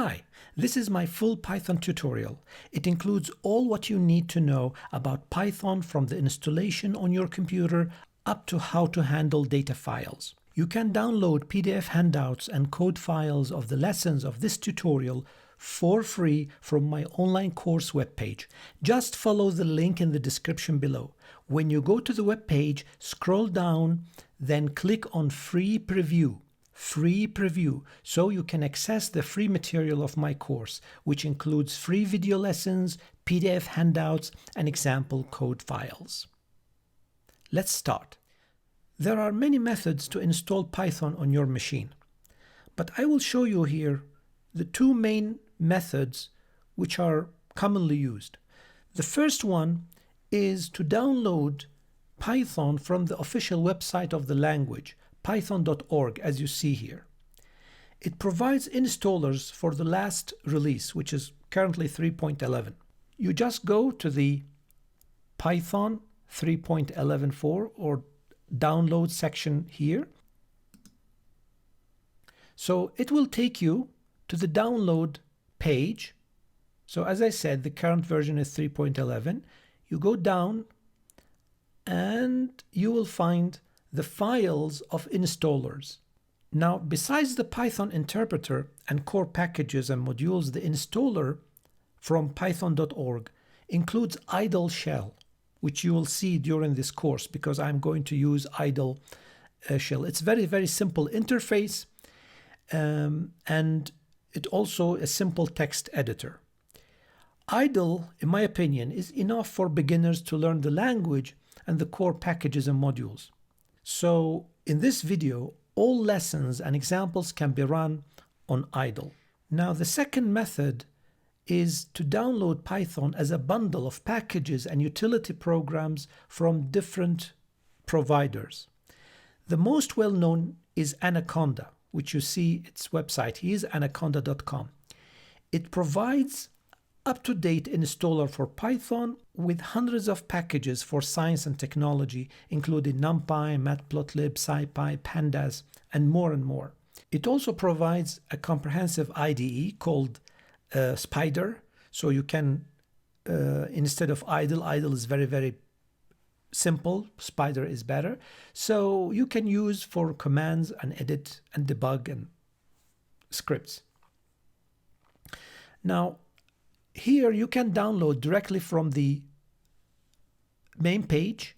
Hi, this is my full Python tutorial. It includes all what you need to know about Python from the installation on your computer up to how to handle data files. You can download PDF handouts and code files of the lessons of this tutorial for free from my online course webpage. Just follow the link in the description below. When you go to the webpage, scroll down, then click on Free Preview. Free Preview, so you can access the free material of my course, which includes free video lessons, PDF handouts, and example code files. Let's start. There are many methods to install Python on your machine, but I will show you here the two main methods which are commonly used. The first one is to download Python from the official website of the language, python.org, as you see here. It provides installers for the last release, which is currently 3.11. You just go to the Python 3.11.4 or download section here. So it will take you to the download page. So as I said, the current version is 3.11. You go down and you will find the files of installers. Now, besides the Python interpreter and core packages and modules, the installer from python.org includes idle shell, which you will see during this course because I'm going to use idle shell. It's very, very simple interface, and it also a simple text editor. Idle, in my opinion, is enough for beginners to learn the language and the core packages and modules. So in this video, all lessons and examples can be run on idle. Now, the second method is to download Python as a bundle of packages and utility programs from different providers. The most well-known is Anaconda, which you see its website. Here's anaconda.com. It provides up-to-date installer for Python with hundreds of packages for science and technology, including NumPy, Matplotlib, SciPy, Pandas, and more. It also provides a comprehensive IDE called Spider, so you can, instead of idle is very, very simple. Spider is better. So you can use for commands and edit and debug and scripts. Now, here you can download directly from the main page.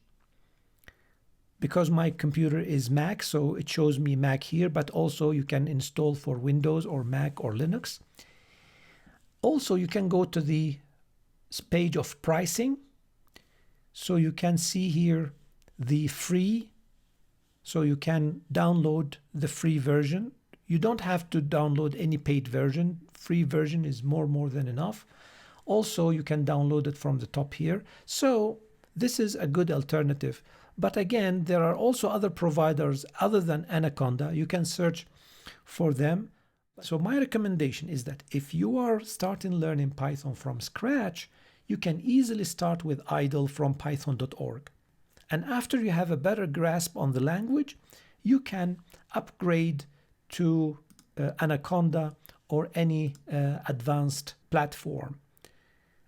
Because my computer is Mac, so it shows me Mac here, but also you can install for Windows or Mac or Linux. Also, you can go to the page of pricing. So you can see here the free. So you can download the free version. You don't have to download any paid version. Free version is more than enough. Also, you can download it from the top here. So this is a good alternative. But again, there are also other providers other than Anaconda. You can search for them. So my recommendation is that if you are starting learning Python from scratch, you can easily start with idle from python.org. And after you have a better grasp on the language, you can upgrade to Anaconda or any advanced platform.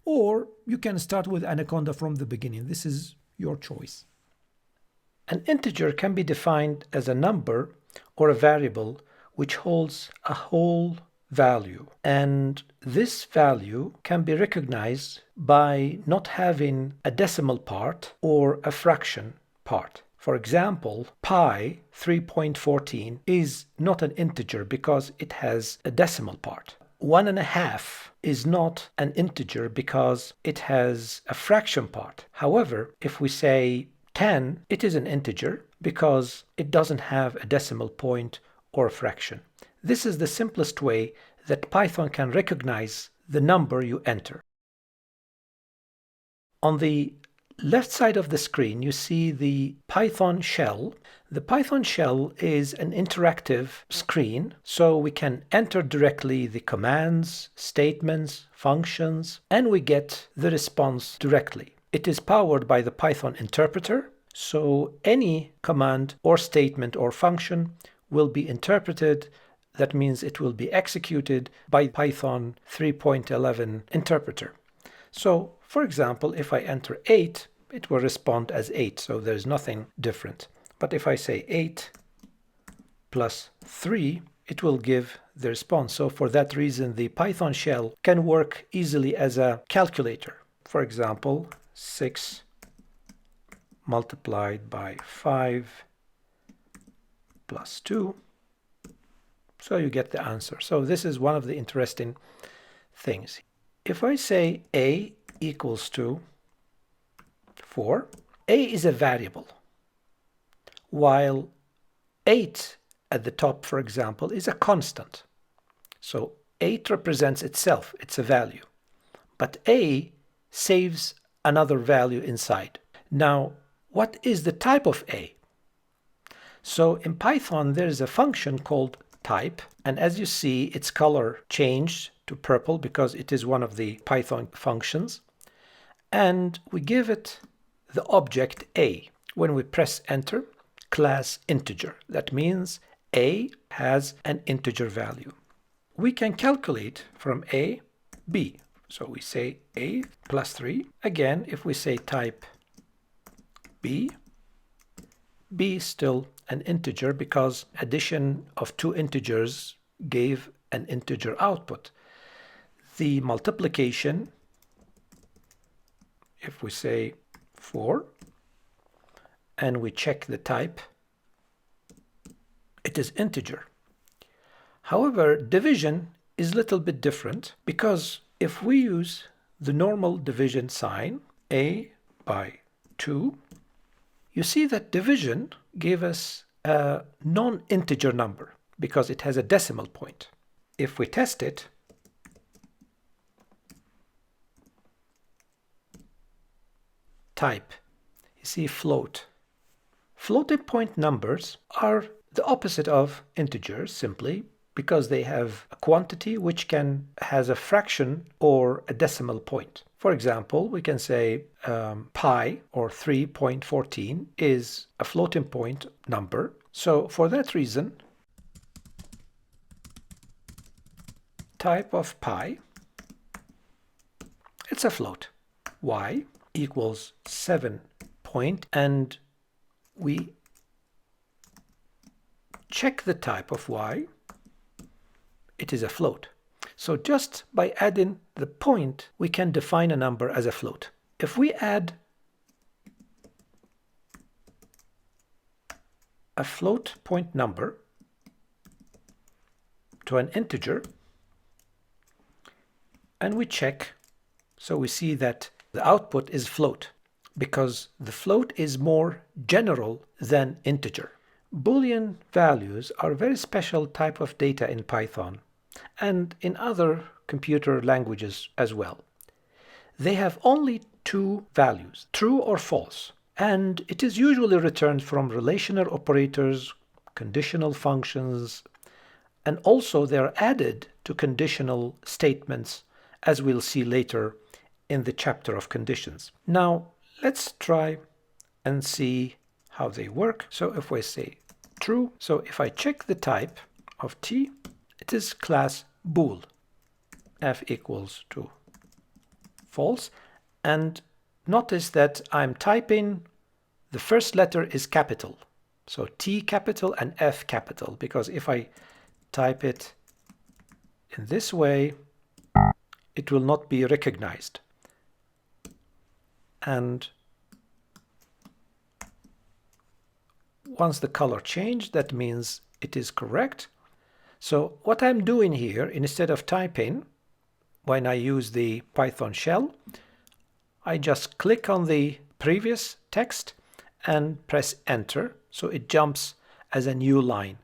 Or you can start with Anaconda from the beginning. This is your choice. An integer can be defined as a number or a variable which holds a whole value. And this value can be recognized by not having a decimal part or a fraction part. For example, pi 3.14 is not an integer because it has a decimal part. 1.5 is not an integer because it has a fraction part. However, if we say 10, it is an integer because it doesn't have a decimal point or a fraction. This is the simplest way that Python can recognize the number you enter. On the left side of the screen, you see the Python shell. The Python shell is an interactive screen, so we can enter directly the commands, statements, functions, and we get the response directly. It is powered by the Python interpreter, so any command or statement or function will be interpreted that means it will be executed by Python 3.11 interpreter. So, for example, if I enter 8, it will respond as 8, so there's nothing different. But if I say 8 plus 3, it will give the response. So for that reason, the Python shell can work easily as a calculator. For example, 6 multiplied by 5 plus 2. So you get the answer. So this is one of the interesting things. If I say a equals to 4, a is a variable, while 8 at the top, for example, is a constant. So 8 represents itself, it's a value. But a saves another value inside. Now, what is the type of a? So in Python, there is a function called type, and as you see, its color changed to purple because it is one of the Python functions. And we give it the object a. When we press enter, class integer. That means a has an integer value. We can calculate from a, b. So we say a plus 3. Again, if we say type b, b is still an integer because addition of two integers gave an integer output. The multiplication, if we say 4, and we check the type, it is integer. However, division is a little bit different because if we use the normal division sign, a by 2, you see that division gave us a non-integer number because it has a decimal point. If we test it, type, you see float. Floating point numbers are the opposite of integers simply because they have a quantity which has a fraction or a decimal point. For example, we can say pi or 3.14 is a floating point number. So for that reason, type of pi, it's a float. Y equals 7 point, and we check the type of y, it is a float. So just by adding the point, we can define a number as a float. If we add a float point number to an integer, and we check, so we see that the output is float, because the float is more general than integer. Boolean values are a very special type of data in Python and in other computer languages as well. They have only two values, true or false, and it is usually returned from relational operators, conditional functions, and also they are added to conditional statements, as we'll see later in the chapter of conditions. Now, let's try and see how they work. So if we say true, so if I check the type of t, it is class bool, f equals to false, and notice that I'm typing the first letter is capital, so T capital and F capital, because if I type it in this way, it will not be recognized. And once the color changed, that means it is correct. So what I'm doing here, instead of typing, when I use the Python shell, I just click on the previous text and press enter, so it jumps as a new line.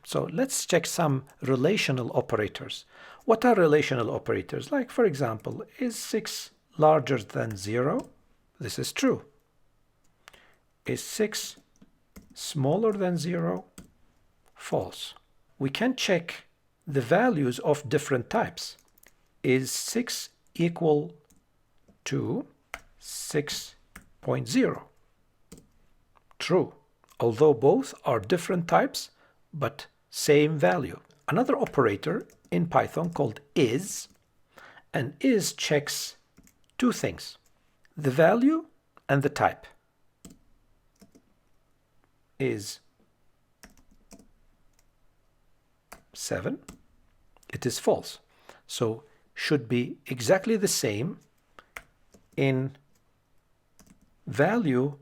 So let's check some relational operators. What are relational operators? Like, for example, is 6 larger than 0? This is true. Is 6 smaller than 0? False. We can check the values of different types. Is 6 equal to 6.0? True, although both are different types, but same value. another operator in Python called is, and is checks two things: the value and the type. Is 7, it is false. So should be exactly the same in value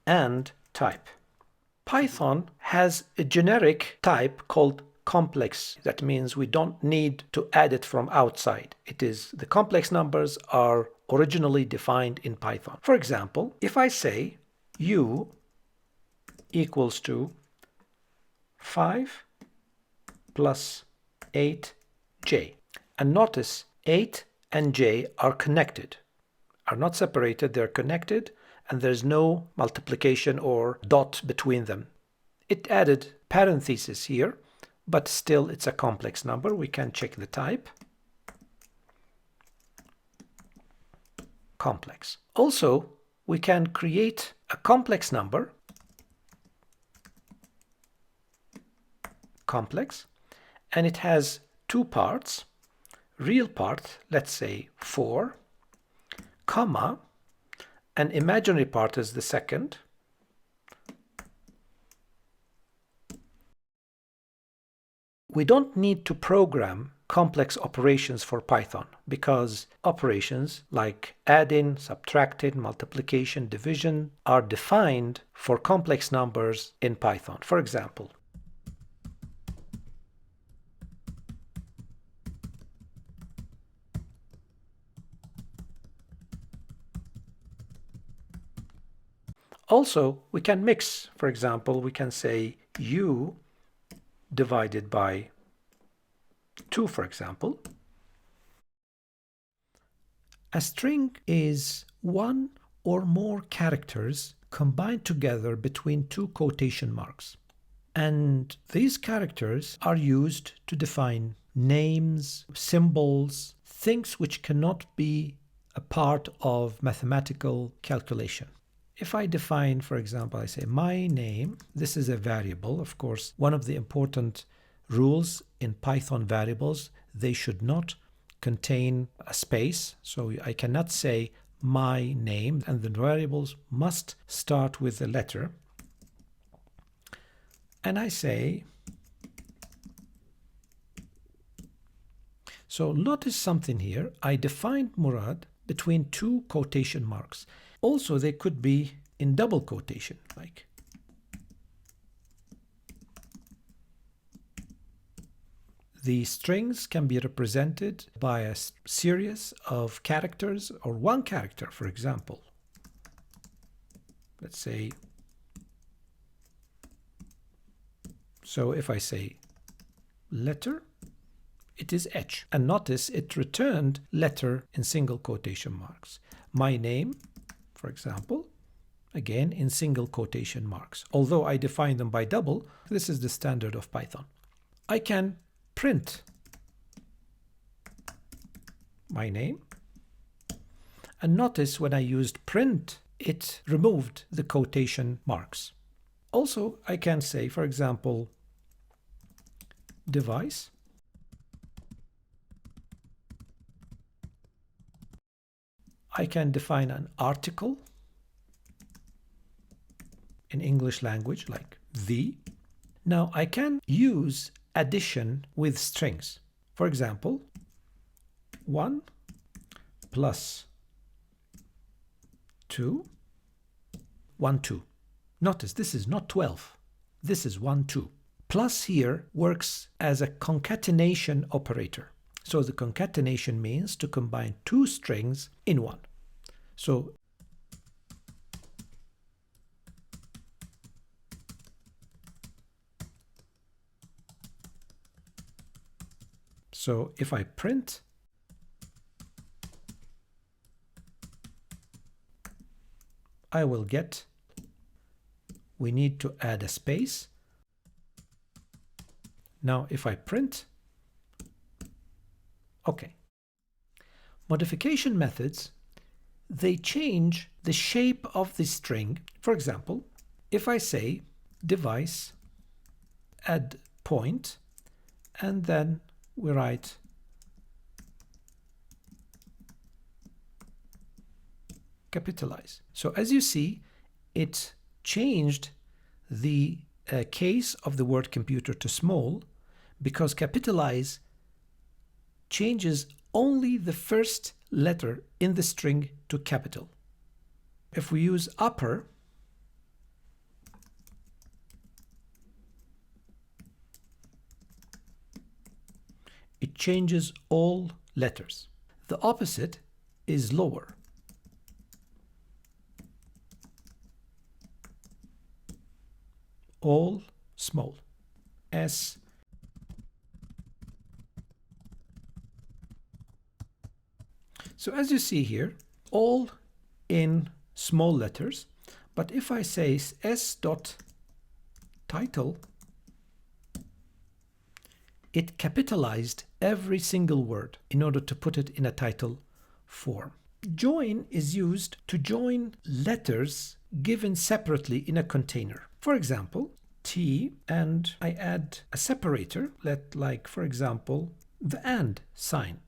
and type. Python has a generic type called complex. That means we don't need to add it from outside. The complex numbers are originally defined in Python. For example, if I say u equals to 5 plus 8j, and notice 8 and j are connected, are not separated, they're connected, and there's no multiplication or dot between them. It added parentheses here, but still it's a complex number. We can check the type. Complex. Also, we can create a complex number, complex, and it has two parts. Real part, let's say 4, comma, an imaginary part is the second. We don't need to program complex operations for Python because operations like adding, subtracting, multiplication, division are defined for complex numbers in Python. For example, also, we can mix. For example, we can say u divided by 2, for example. A string is one or more characters combined together between two quotation marks. And these characters are used to define names, symbols, things which cannot be a part of mathematical calculation. If I define, for example, I say my name, this is a variable. Of course, one of the important rules in Python variables, they should not contain a space. So I cannot say my name, and the variables must start with a letter. And I say, so notice something here. I defined Murad between two quotation marks. Also, they could be in double quotation, like the strings can be represented by a series of characters or one character, for example. Let's say, so if I say letter, it is H. And notice it returned letter in single quotation marks. My name, for example, again in single quotation marks. Although I define them by double, this is the standard of Python. I can print my name. And notice when I used print, it removed the quotation marks. Also, I can say, for example, device. I can define an article in English language like the. Now I can use addition with strings. For example, 1 plus 2, 1, 2. Notice this is not 12. This is 1, 2. Plus here works as a concatenation operator. So the concatenation means to combine two strings in one. So if I print, I will get, we need to add a space. Now if I print, okay. Modification methods, they change the shape of the string. For example, if I say device add point and then we write capitalize. So as you see, it changed the case of the word computer to small, because capitalize changes only the first letter in the string to capital. If we use upper, it changes all letters. The opposite is lower. All small. S. So as you see here, all in small letters, but if I say s.title, it capitalized every single word in order to put it in a title form. Join is used to join letters given separately in a container. For example, T, and I add a separator, like for example, the and sign.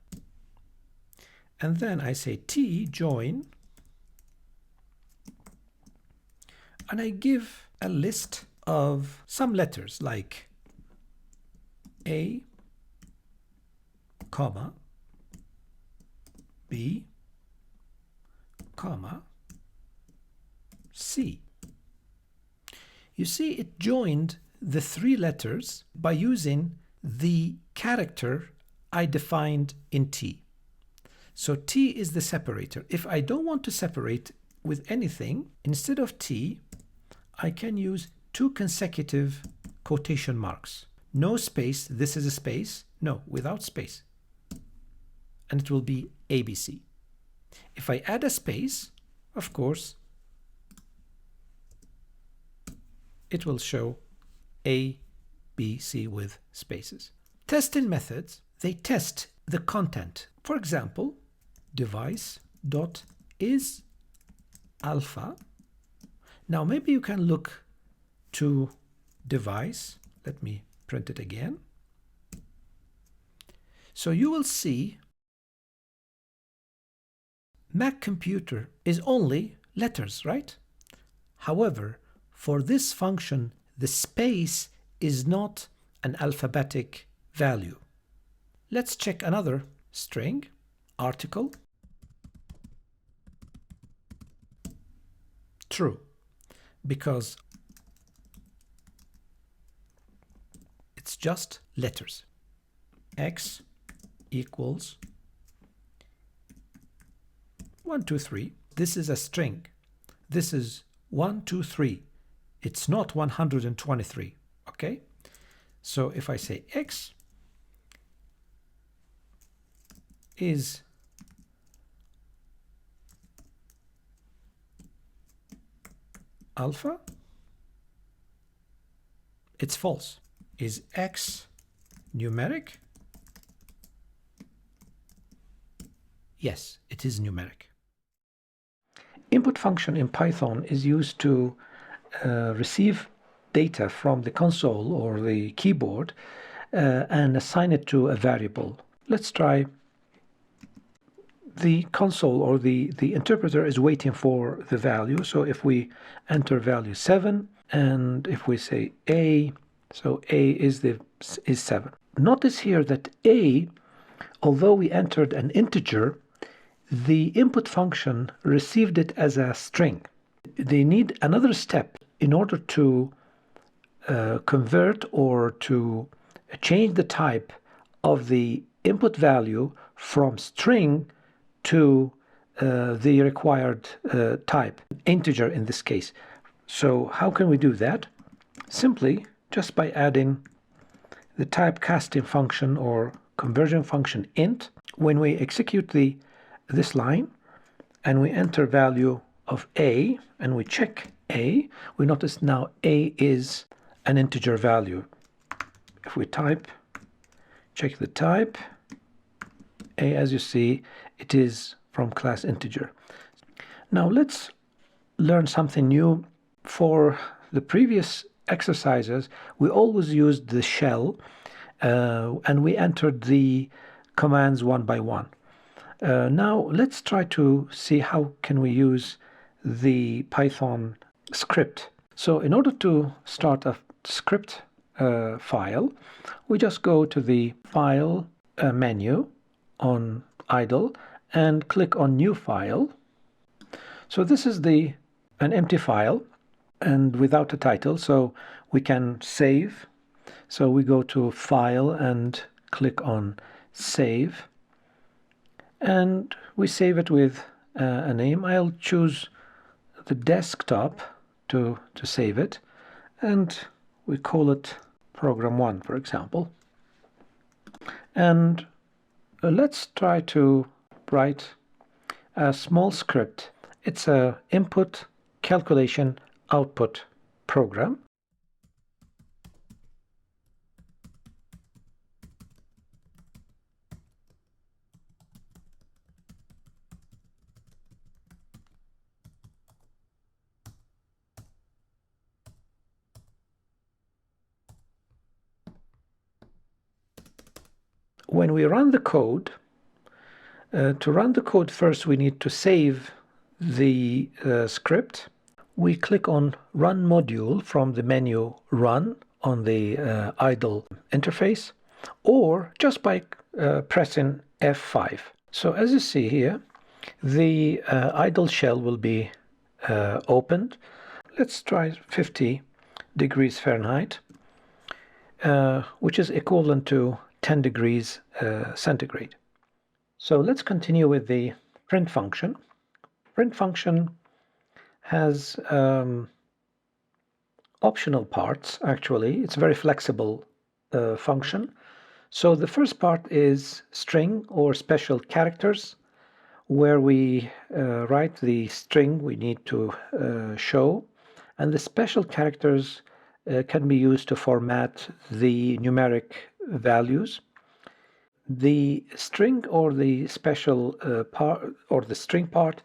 And then I say T join, and I give a list of some letters like A, comma, B, comma, C. You see, it joined the three letters by using the character I defined in T. So T is the separator. If I don't want to separate with anything, instead of T, I can use two consecutive quotation marks. No space, this is a space. No, without space. And it will be ABC. If I add a space, of course, it will show A, B, C with spaces. Testing methods, they test the content. For example, device.isAlpha. Now maybe you can look to device. Let me print it again. So you will see Mac computer is only letters, right? However, for this function, the space is not an alphabetic value. Let's check another string, article. True, because it's just letters. X equals 1, 2, 3. This is a string. This is 1, 2, 3. It's not 123, okay? So if I say X is alpha, it's false. Is X numeric? Yes, it is numeric. Input function in Python is used to receive data from the console or the keyboard and assign it to a variable. Let's try. The console or the interpreter is waiting for the value. So if we enter value 7 and if we say A, so A is 7. Notice here that A, although we entered an integer, the input function received it as a string. They need another step in order to convert or to change the type of the input value from string to the required type, integer in this case. So how can we do that? Simply just by adding the typecasting function or conversion function int. When we execute this line and we enter value of A and we check A, we notice now A is an integer value. If we check the type, A, as you see, it is from class integer. Now let's learn something new. For the previous exercises, we always used the shell, and we entered the commands one by one. Now let's try to see how can we use the Python script. So in order to start a script file, we just go to the File menu on idle and click on New File. So this is an empty file and without a title, so we can save. So we go to File and click on Save, and we save it with a name. I'll choose the desktop to save it, and we call it Program 1, for example. And let's try to write a small script. It's a input, calculation, output program. When we run the code, to run the code first we need to save the script. We click on Run Module from the menu Run on the idle interface, or just by pressing F5. So as you see here, the idle shell will be opened. Let's try 50 degrees Fahrenheit, which is equivalent to 10 degrees centigrade. So let's continue with the print function. Print function has optional parts, actually. It's a very flexible function. So the first part is string or special characters, where we write the string we need to show, and the special characters can be used to format the numeric values. The string or the special part or the string part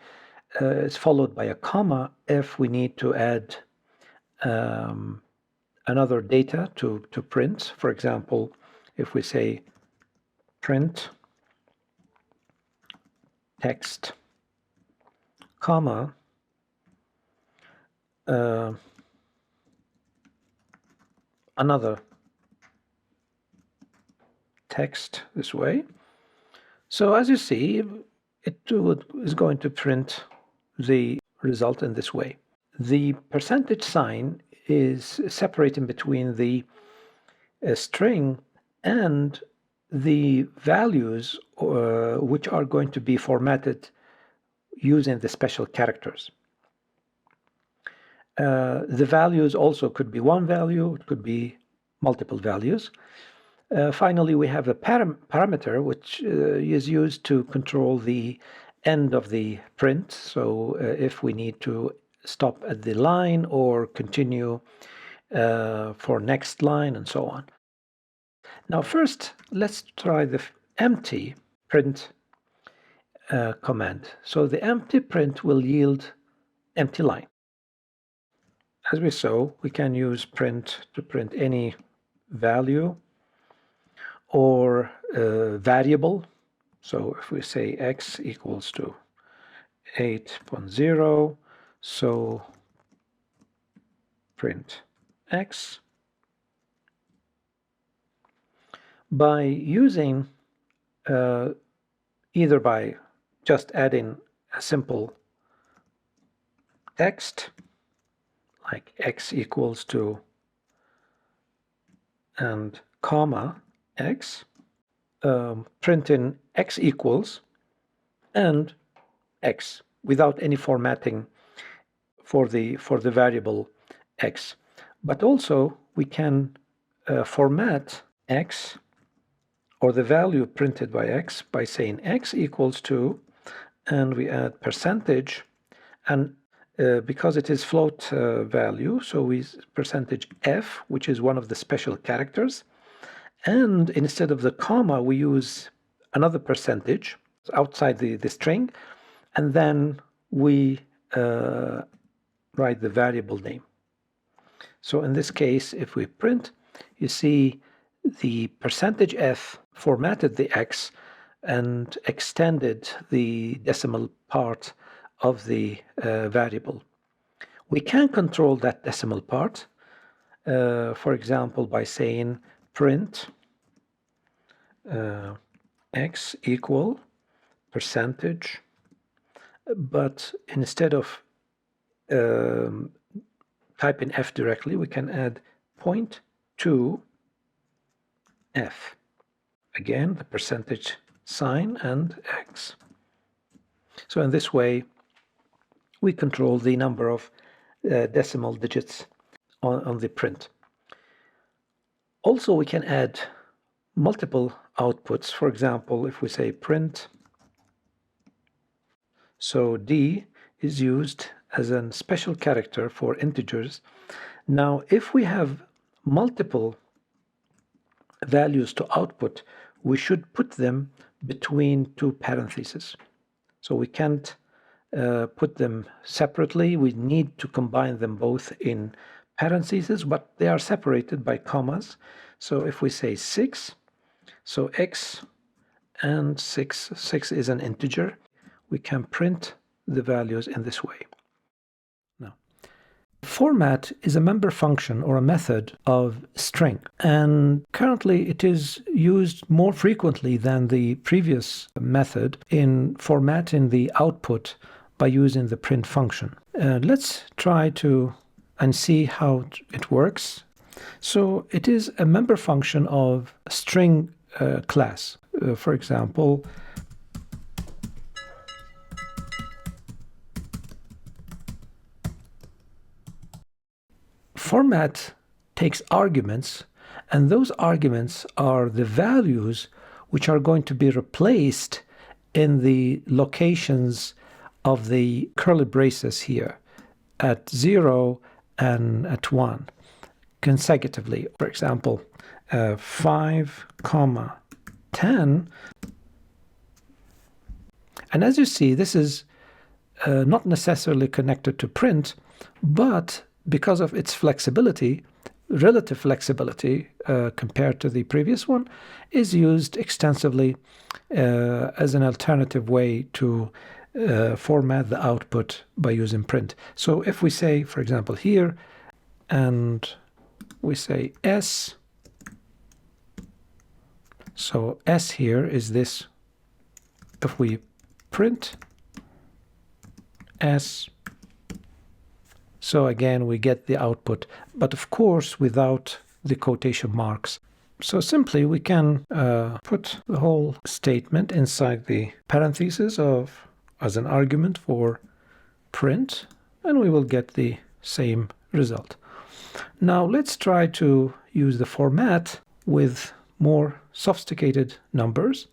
is followed by a comma if we need to add another data to print. For example, if we say print text, comma, another text this way. So as you see, it is going to print the result in this way. The percentage sign is separating between the string and the values which are going to be formatted using the special characters. The values also could be one value, it could be multiple values. Finally, we have a parameter which is used to control the end of the print. So if we need to stop at the line or continue for next line and so on. Now first, let's try the empty print command. So the empty print will yield empty line. As we saw, we can use print to print any value or variable. So if we say x equals to 8.0, so print x. By using either by just adding a simple text like x equals to and comma x, printing x equals and x without any formatting for the variable x. But also we can format x or the value printed by x by saying x equals to, and we add percentage, and because it is float value, so we percentage f, which is one of the special characters, and instead of the comma we use another percentage outside the string, and then we write the variable name. So in this case, if we print, you see the %f formatted the x and extended the decimal part of the variable. We can control that decimal part, for example, by saying print x equal %, but instead of typing f directly, we can add .2 f. Again, the percentage sign and x. So in this way, we control the number of decimal digits on the print. Also, we can add multiple outputs. For example, if we say print, so D is used as a special character for integers. Now, if we have multiple values to output, we should put them between two parentheses. So we can't put them separately. We need to combine them both in parentheses, but they are separated by commas. So if we say 6, so x and 6 is an integer, we can print the values in this way. Now, format is a member function or a method of string, and currently it is used more frequently than the previous method in formatting the output by using the print function. Let's try to and see how it works. So it is a member function of a string class. For example, format takes arguments, and those arguments are the values which are going to be replaced in the locations of the curly braces here at 0 and at 1 consecutively. For example, 5, 10. And as you see, this is not necessarily connected to print, but because of its flexibility, relative flexibility compared to the previous one, is used extensively as an alternative way to format the output by using print. So if we say, for example, here, and we say S, so S here is this. If we print S, so again we get the output, but of course without the quotation marks. So simply we can put the whole statement inside the parentheses as an argument for print, and we will get the same result. Now let's try to use the format with more sophisticated numbers.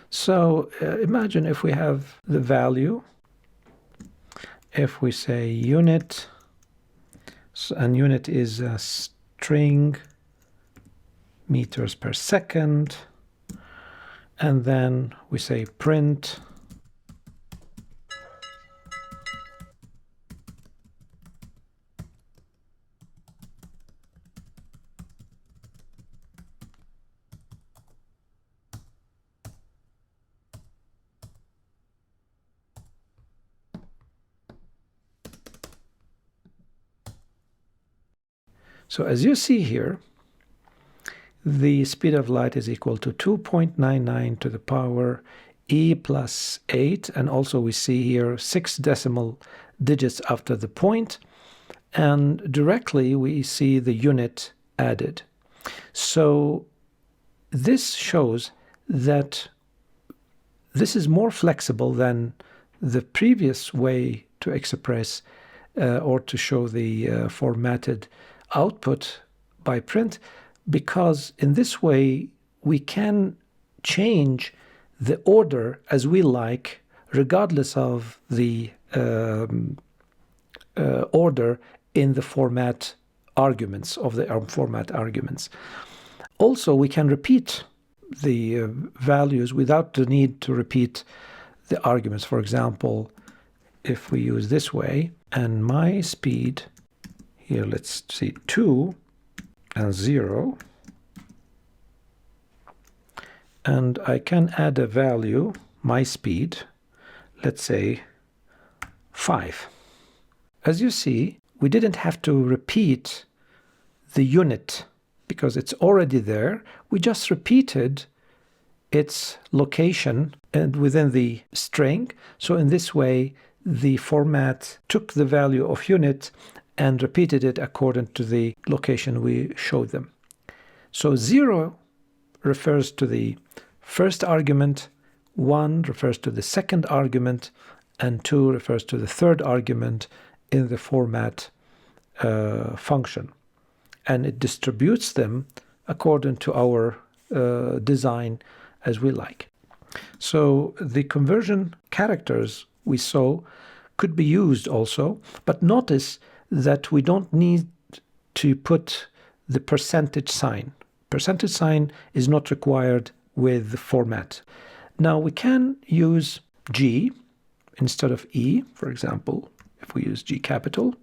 So imagine if we have the value, if we say unit, and unit is a string meters per second, and then we say print So as you see here, the speed of light is equal to 2.99 to the power e plus 8, and also we see here 6 decimal digits after the point, and directly we see the unit added. So this shows that this is more flexible than the previous way to express or to show the formatted output by print, because in this way we can change the order as we like, regardless of the order in the format arguments of the format arguments. Also, we can repeat the values without the need to repeat the arguments. For example, if we use this way, and my speed here, let's see, 2 and 0, and I can add a value, my speed, let's say 5. As you see, we didn't have to repeat the unit because it's already there. We just repeated its location and within the string. So in this way, the format took the value of unit and repeated it according to the location we showed them. So 0 refers to the first argument, 1 refers to the second argument, and 2 refers to the third argument in the format function. And it distributes them according to our design as we like. So the conversion characters we saw could be used also, but notice that we don't need to put the percentage sign. Percentage sign is not required with the format. Now we can use G instead of E, for example, if we use G capital.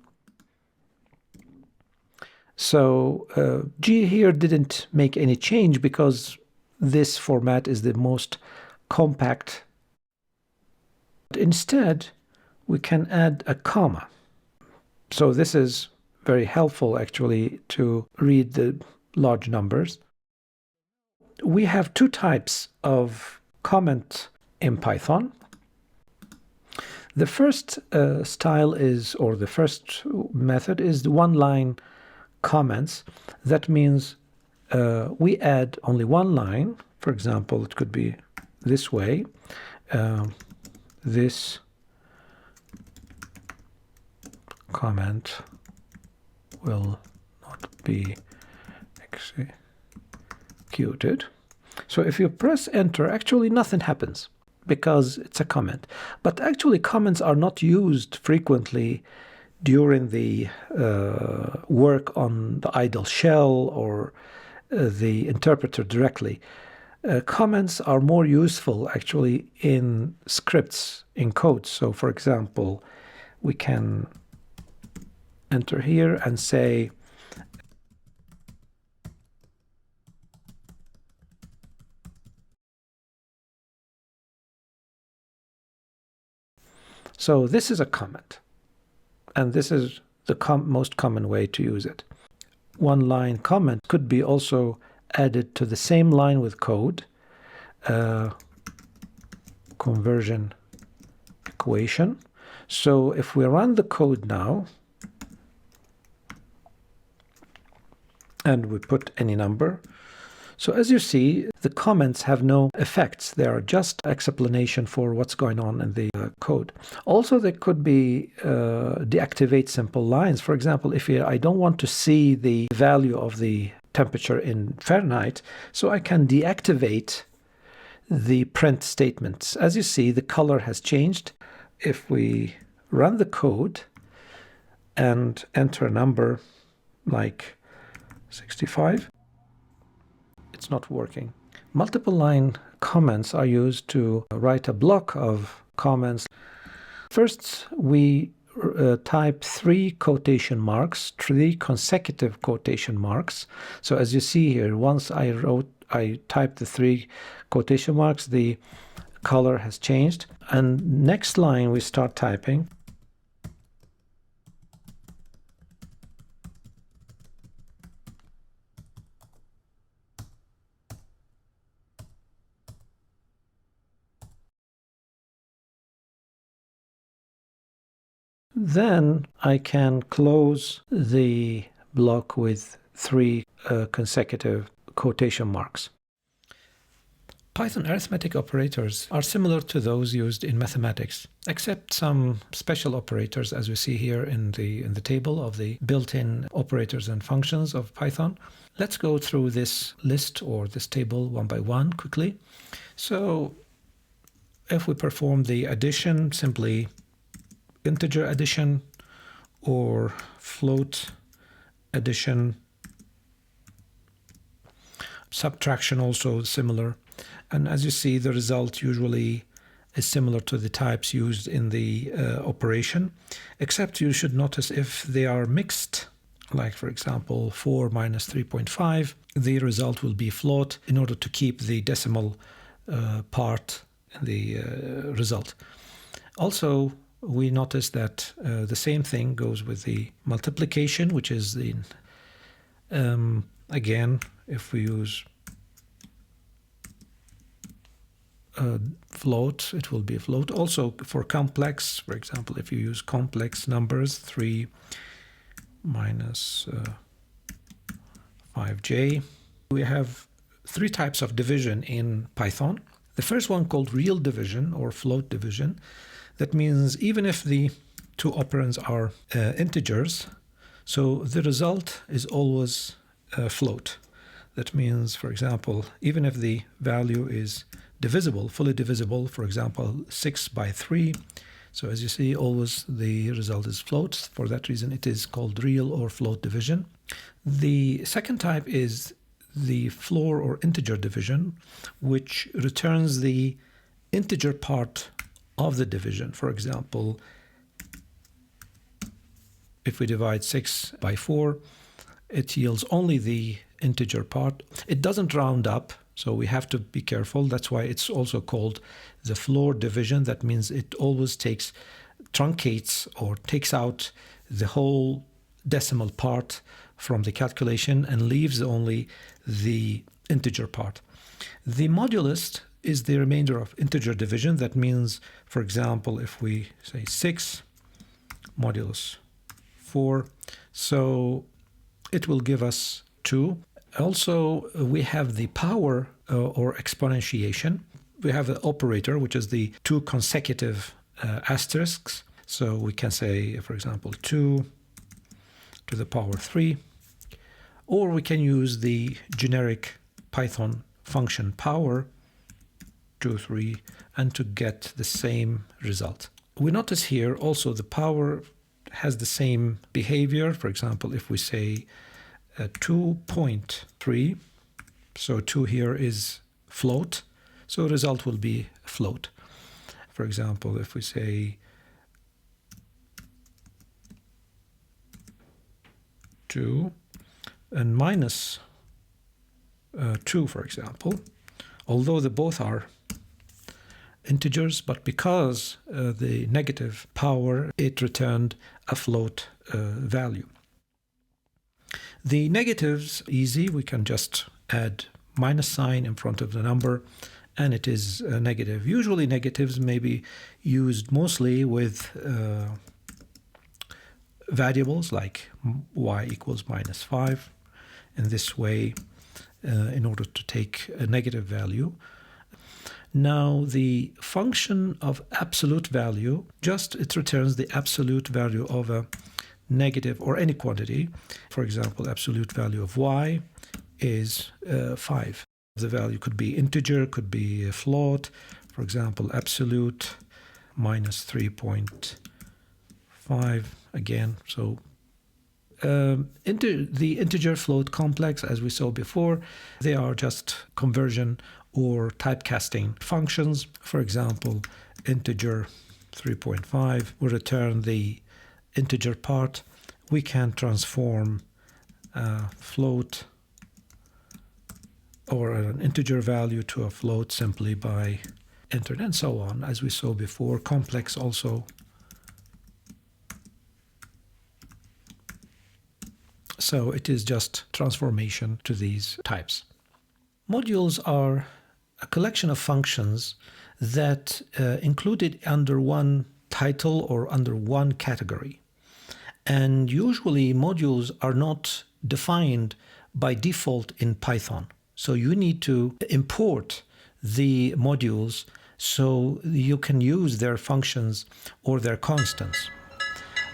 So G here didn't make any change because this format is the most compact. But instead, we can add a comma. So this is very helpful actually to read the large numbers. We have two types of comment in Python. The first style is, or the first method is the one-line comments. That means we add only one line. For example, it could be this way. This comment will not be executed. So if you press enter, actually nothing happens because it's a comment. But actually comments are not used frequently during the work on the idle shell or the interpreter directly. Comments are more useful actually in scripts, in code. So for example, we can enter here and say so this is a comment, and this is the most common way to use it. One line comment could be also added to the same line with code, conversion equation. So if we run the code now and we put any number, so as you see, the comments have no effects. They are just explanation for what's going on in the code. Also, they could be deactivate simple lines. For example, if I don't want to see the value of the temperature in Fahrenheit, so I can deactivate the print statements. As you see, the color has changed. If we run the code and enter a number like 65, it's not working. Multiple line comments are used to write a block of comments. First, we type 3 quotation marks, 3 consecutive quotation marks. So as you see here, once I typed the 3 quotation marks, the color has changed. And next line we start typing. Then I can close the block with 3 consecutive quotation marks. Python arithmetic operators are similar to those used in mathematics, except some special operators, as we see here in the table of the built-in operators and functions of Python. Let's go through this list or this table one by one quickly. So if we perform the addition, simply integer addition or float addition. Subtraction also similar. And as you see, the result usually is similar to the types used in the operation, except you should notice if they are mixed like for example 4 minus 3.5, the result will be float in order to keep the decimal part in the result. Also, we notice that the same thing goes with the multiplication, which is the again, if we use float, it will be a float. Also for complex, for example, if you use complex numbers, 3 minus 5j. We have three types of division in Python. The first one called real division or float division. That means even if the two operands are integers, so the result is always float. That means, for example, even if the value is divisible, fully divisible, for example, 6 by 3, so as you see, always the result is float. For that reason, it is called real or float division. The second type is the floor or integer division, which returns the integer part of the division. For example, if we divide 6 by 4, it yields only the integer part. It doesn't round up, so we have to be careful. That's why it's also called the floor division. That means it always truncates or takes out the whole decimal part from the calculation and leaves only the integer part. The modulus is the remainder of integer division. That means, for example, if we say 6 modulus 4, so it will give us 2. Also, we have the power or exponentiation. We have an operator, which is the two consecutive asterisks. So we can say, for example, 2 to the power 3. Or we can use the generic Python function power 2, 3, and to get the same result. We notice here also the power has the same behavior. For example, if we say 2.3, so 2 here is float, so result will be float. For example, if we say 2 and minus 2, for example, although they both are integers, but because the negative power, it returned a float value. The negatives, easy, we can just add minus sign in front of the number and it is negative. Usually negatives may be used mostly with variables like y equals minus 5. In this way, in order to take a negative value. Now the function of absolute value, it returns the absolute value of a negative or any quantity. For example, absolute value of y is 5. The value could be integer, could be a float. For example, absolute minus 3.5 again. So the integer float complex, as we saw before, they are just conversion or typecasting functions. For example, integer 3.5 will return the integer part. We can transform float or an integer value to a float simply by entering, and so on, as we saw before. Complex also. So it is just transformation to these types. Modules are a collection of functions that included under one title or under one category. And usually modules are not defined by default in Python. So you need to import the modules so you can use their functions or their constants.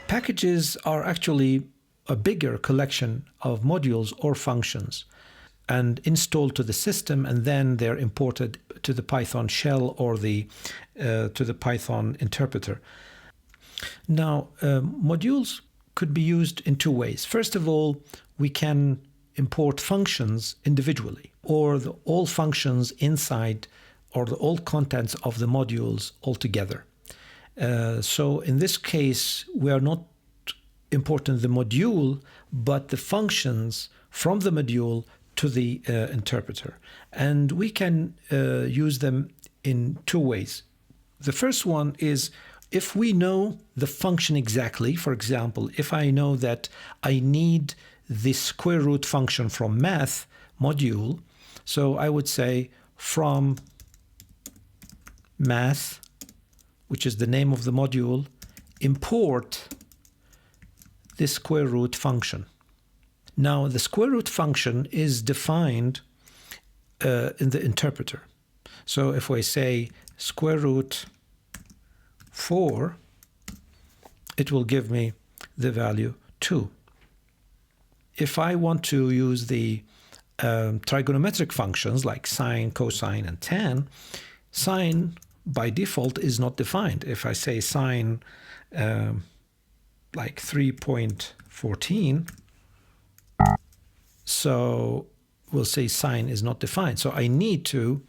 Packages are actually a bigger collection of modules or functions and installed to the system, and then they're imported to the Python shell or to the Python interpreter. Now, modules could be used in two ways. First of all, we can import functions individually, or all functions inside, or all contents of the modules altogether. So in this case, we are not importing the module, but the functions from the module to the interpreter. And we can use them in two ways. The first one is if we know the function exactly. For example, if I know that I need the square root function from math module, so I would say from math, which is the name of the module, import the square root function. Now, the square root function is defined in the interpreter. So if we say square root 4, it will give me the value 2. If I want to use the trigonometric functions like sine, cosine, and tan, sine by default is not defined. If I say sine like 3.14, so we'll say sine is not defined. So I need to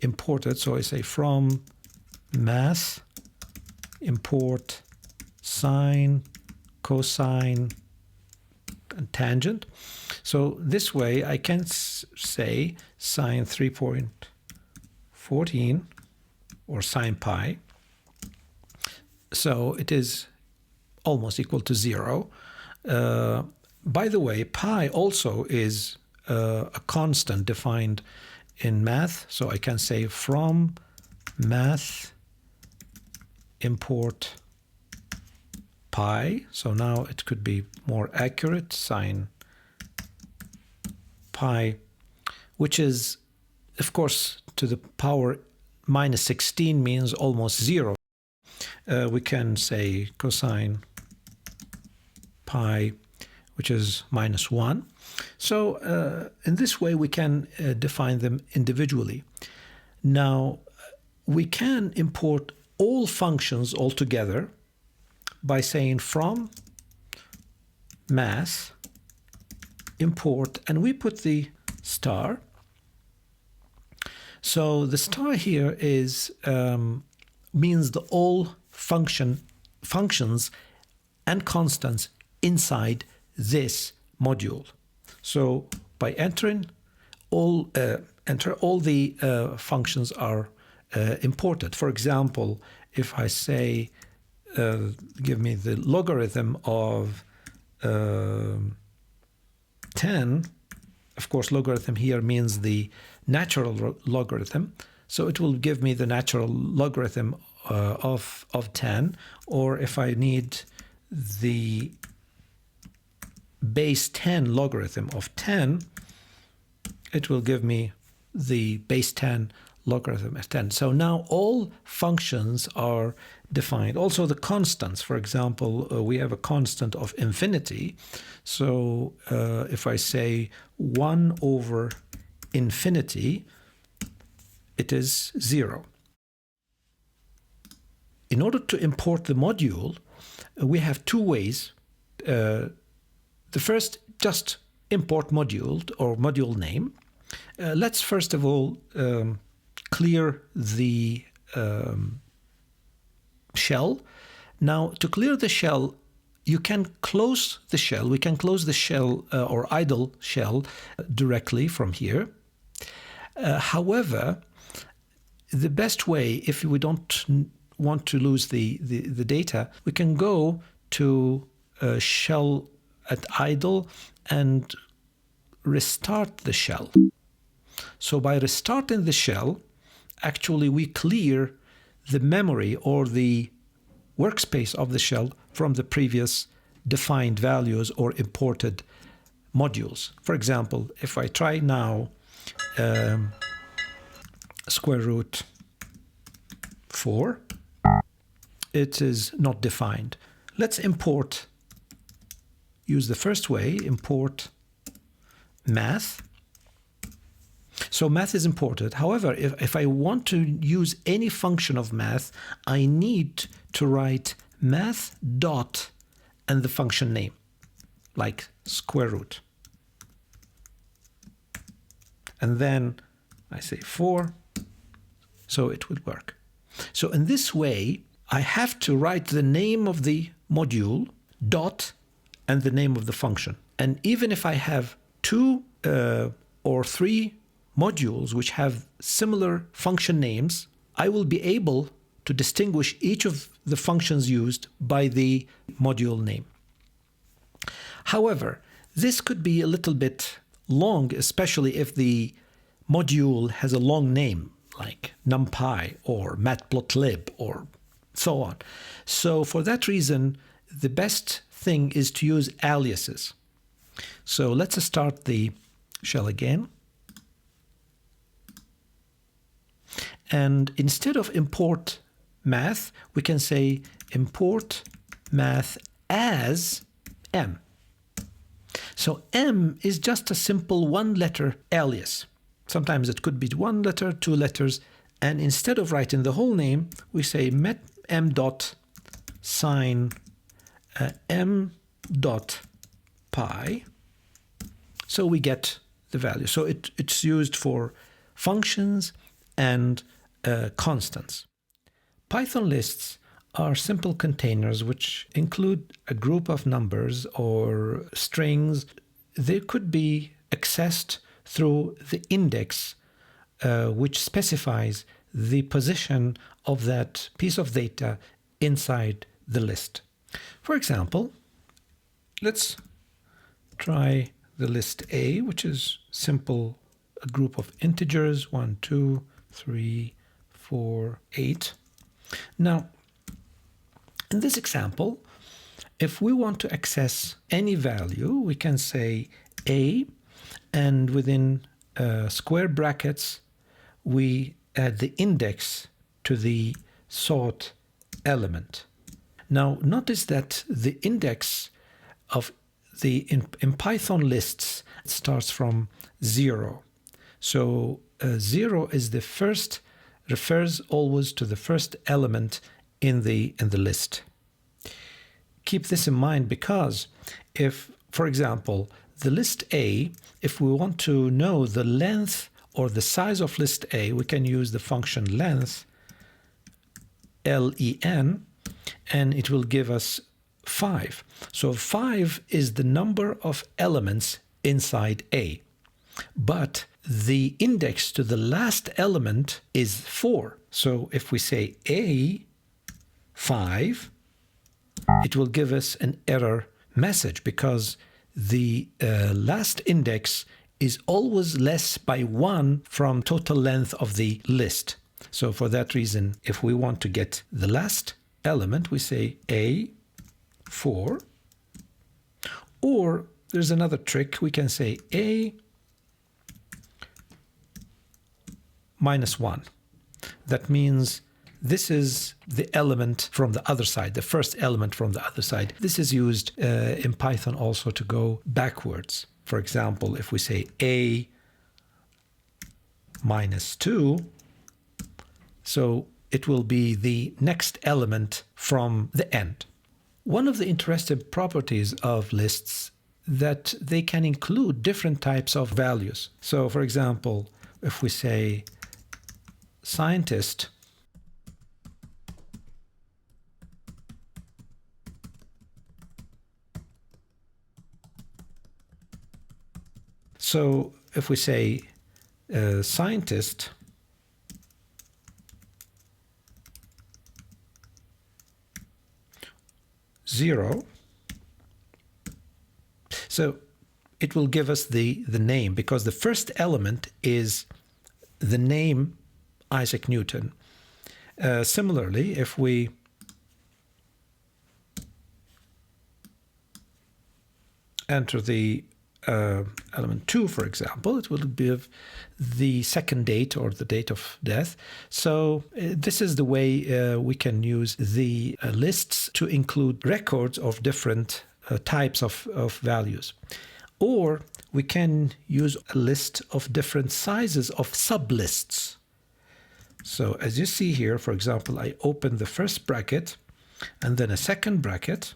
import it. So I say from math, import sine, cosine, and tangent. So this way I can say sine 3.14 or sine pi. So it is almost equal to 0. By the way, pi also is a constant defined in math. So I can say from math import pi. So now it could be more accurate, sine pi, which is, of course, to the power minus 16 means almost 0. We can say cosine pi, which is minus 1. So in this way, we can define them individually. Now, we can import all functions altogether by saying from math import, and we put the star. So the star here is means the all functions and constants inside this module. So by entering all the functions are imported. For example, if I say give me the logarithm of 10, of course logarithm here means the natural logarithm, so it will give me the natural logarithm of 10. Or if I need the base 10 logarithm of 10, it will give me the base 10 logarithm of 10. So now all functions are defined. Also the constants, for example, we have a constant of infinity. So if I say 1 over infinity, it is 0. In order to import the module, we have two ways. The first, just import module or module name. Let's first of all clear the shell. Now, to clear the shell, you can close the shell. We can close the shell or idle shell directly from here. However, the best way, if we don't want to lose the data, we can go to shell at idle and restart the shell. So by restarting the shell, actually we clear the memory or the workspace of the shell from the previous defined values or imported modules. For example, if I try now square root 4, it is not defined. Let's import, use the first way, import math. So math is imported. However, if I want to use any function of math, I need to write math dot and the function name, like square root. And then I say 4, so it would work. So in this way, I have to write the name of the module dot and the name of the function. And even if I have 2 or 3 modules which have similar function names, I will be able to distinguish each of the functions used by the module name. However, this could be a little bit long, especially if the module has a long name like numpy or matplotlib or so on. So for that reason, the best thing is to use aliases. So let's start the shell again. And instead of import math, we can say import math as m. So m is just a simple 1-letter alias. Sometimes it could be 1 letter, 2 letters, and instead of writing the whole name, we say m dot sign m dot pi. So we get the value. So it's used for functions and constants. Python lists are simple containers which include a group of numbers or strings. They could be accessed through the index, which specifies the position of that piece of data inside the list. For example, let's try the list A, which is simple, a group of integers, 1, 2, 3, 4, 8. Now, in this example, if we want to access any value, we can say A, and within square brackets, we add the index to the sought element. Now, notice that the index of the in Python lists starts from 0. So 0 is the first, refers always to the first element in the list. Keep this in mind because if, for example, the list A, if we want to know the length or the size of list A, we can use the function length, len, and it will give us 5. So 5 is the number of elements inside A. But the index to the last element is 4. So if we say A 5, it will give us an error message because the last index is always less by 1 from total length of the list. So for that reason, if we want to get the last element, we say A4. Or there's another trick. We can say A minus 1. That means this is the element from the other side, the first element from the other side. This is used in Python also to go backwards. For example, if we say A minus 2, so it will be the next element from the end. One of the interesting properties of lists that they can include different types of values. So for example, if we say scientist, so if we say scientist, zero, so it will give us the name because the first element is the name Isaac Newton. Similarly, if we enter the element 2, for example, it will give the second date or the date of death. So this is the way we can use the lists to include records of different types of values. Or we can use a list of different sizes of sublists. So as you see here, for example, I open the first bracket and then a second bracket.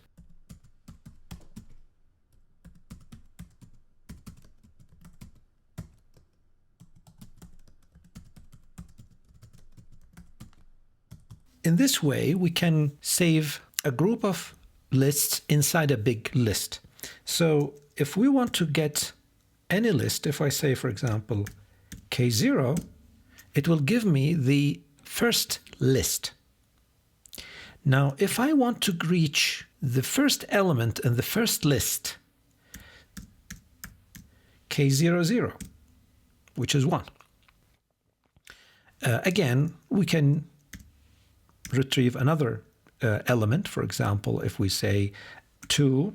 In this way, we can save a group of lists inside a big list. So if we want to get any list, if I say, for example, K0, it will give me the first list. Now, if I want to reach the first element in the first list, K00, which is 1. Again, we can retrieve another element. For example, if we say 2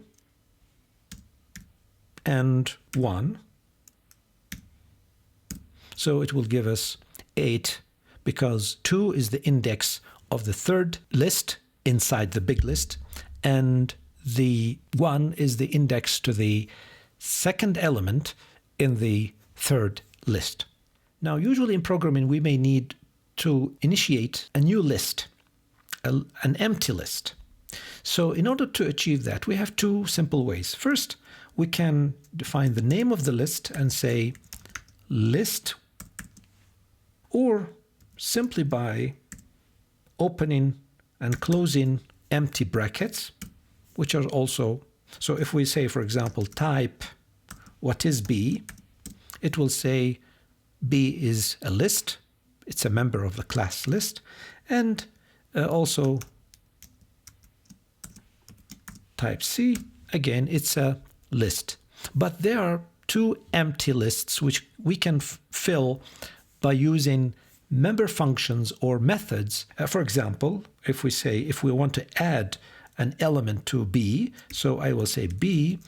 and 1, so it will give us 8, because 2 is the index of the third list inside the big list, and the 1 is the index to the second element in the third list. Now, usually in programming, we may need to initiate a new list, an empty list. So in order to achieve that, we have two simple ways. First, we can define the name of the list and say list, or simply by opening and closing empty brackets, which are also, so if we say, for example, type what is B, it will say B is a list, it's a member of the class list, and also type C, again, it's a list. But there are two empty lists which we can fill by using member functions or methods. For example, if we want to add an element to B, so I will say B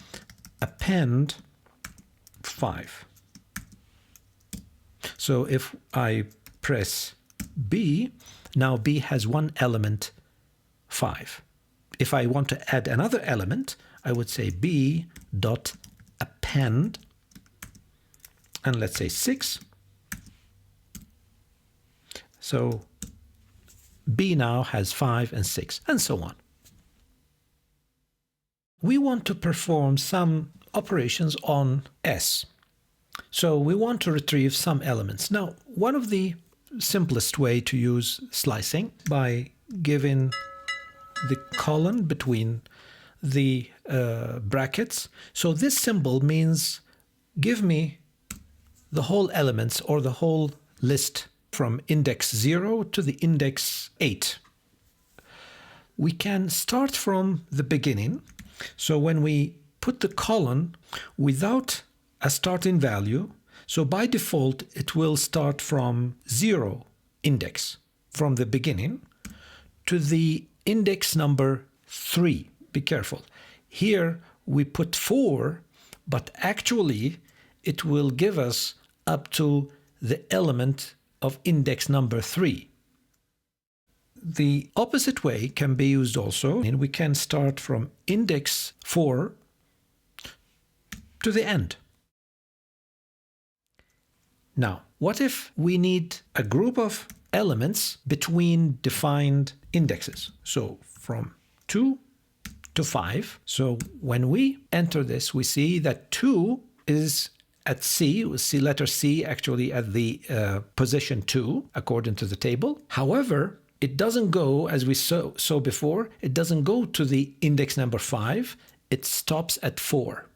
append 5. So if I press B, now B has one element, 5. If I want to add another element, I would say B dot append, and let's say 6. So B now has 5 and 6, and so on. We want to perform some operations on S. So we want to retrieve some elements. Now, one of the simplest way to use slicing by giving the colon between the brackets. So this symbol means give me the whole elements or the whole list from index 0 to the index 8. We can start from the beginning. So when we put the colon without a starting value, so by default it will start from 0 index from the beginning to the index number 3. Be careful. Here we put 4, but actually it will give us up to the element of index number 3. The opposite way can be used also, and we can start from index 4 to the end. Now, what if we need a group of elements between defined indexes? So from 2 to 5. So when we enter this, we see that 2 is at C. We see letter C actually at the position 2 according to the table. However, it doesn't go, as we saw before, it doesn't go to the index number 5. It stops at 4.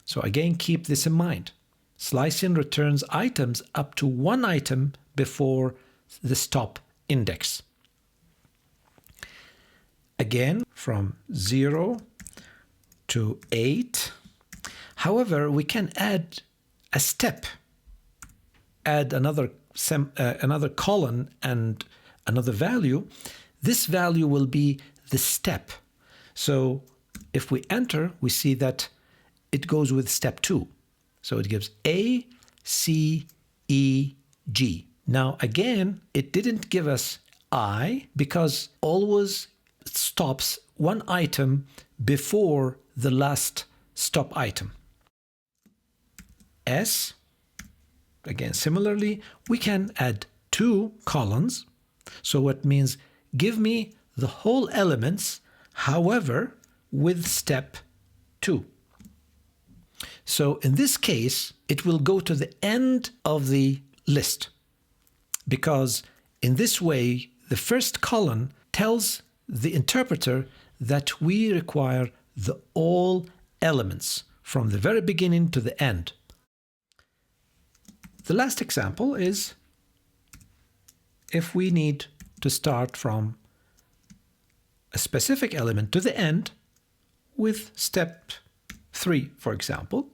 So again, keep this in mind. Slicing returns items up to one item before the stop index. Again, from 0 to 8. However, we can add a step, add another colon and another value. This value will be the step. So if we enter, we see that it goes with step 2. So it gives A, C, E, G. Now again, it didn't give us I because always stops one item before the last stop item. S, again, similarly, we can add 2 colons. So what means give me the whole elements, however, with step 2. So in this case, it will go to the end of the list because in this way, the first column tells the interpreter that we require the all elements from the very beginning to the end. The last example is if we need to start from a specific element to the end with step 3, for example.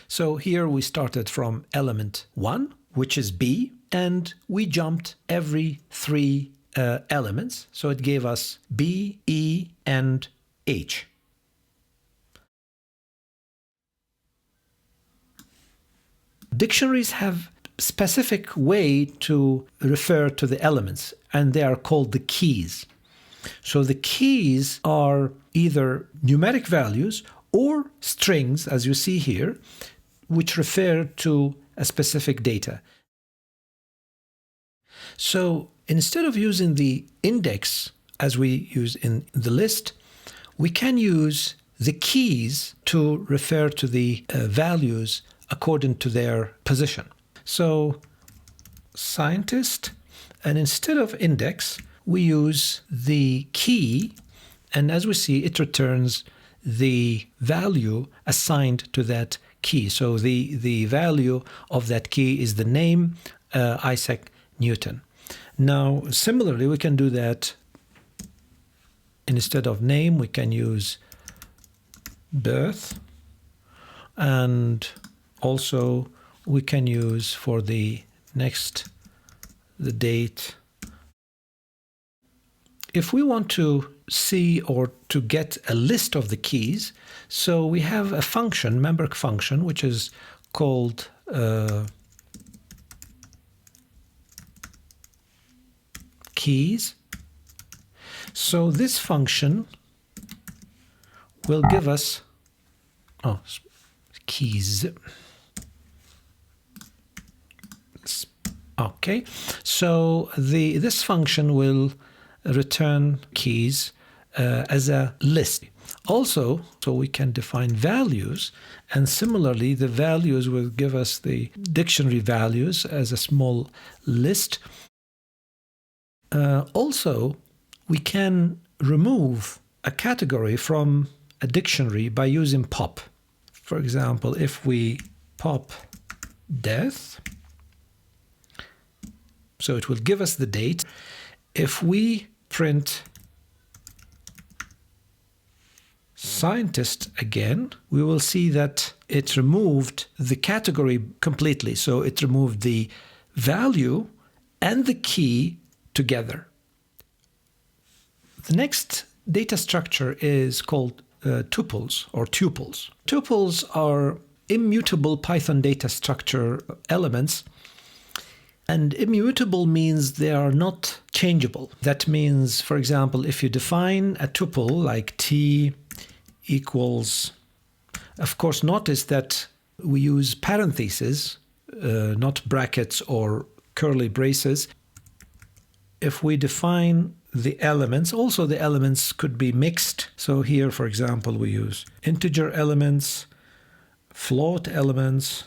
So here we started from element 1, which is B, and we jumped every 3 elements. So it gave us B, E, and H. Dictionaries have a specific way to refer to the elements, and they are called the keys. So the keys are either numeric values or strings, as you see here, which refer to a specific data. So instead of using the index as we use in the list, we can use the keys to refer to the values according to their position. So scientist, and instead of index, we use the key, and as we see, it returns the value assigned to that key. So the value of that key is the name, Isaac Newton. Now, similarly, we can do that. Instead of name, we can use birth, and also we can use for the next the date. If we want to see or to get a list of the keys, so we have a function, member function, which is called keys. So this function will give us keys. Okay, so this function will return keys as a list. Also, so we can define values, and similarly the values will give us the dictionary values as a small list. Also, we can remove a category from a dictionary by using pop. For example, if we pop death, so it will give us the date. If we print scientist again, we will see that it removed the category completely. So it removed the value and the key together. The next data structure is called tuples or tuples. Tuples are immutable Python data structure elements. And immutable means they are not changeable. That means, for example, if you define a tuple like t equals, of course, notice that we use parentheses, not brackets or curly braces. If we define the elements, also the elements could be mixed. So here, for example, we use integer elements, float elements,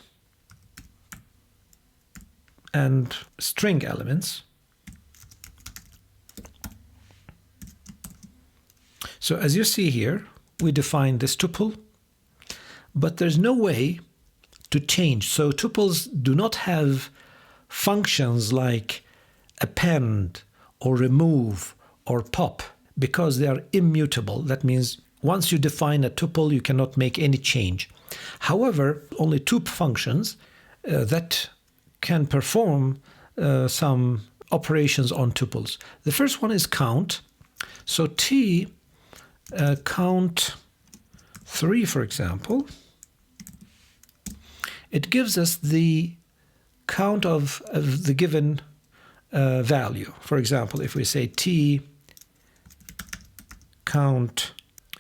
and string elements. So as you see here, we define this tuple, but there's no way to change. So tuples do not have functions like append or remove or pop because they are immutable. That means once you define a tuple, you cannot make any change. However, only two functions that can perform some operations on tuples. The first one is count. So t count 3, for example, it gives us the count of the given value. For example, if we say t count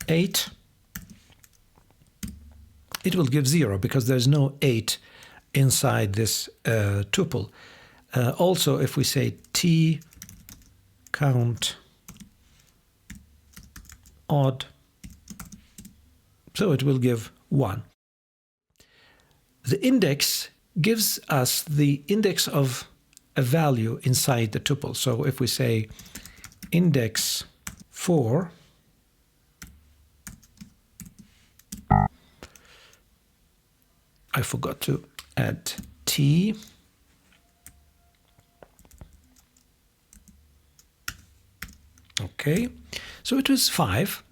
8, it will give 0 because there's no 8 inside this tuple. Also, if we say t count odd, so it will give 1. The index gives us the index of a value inside the tuple. So if we say index 4, I forgot to add t. Okay, so it was 5.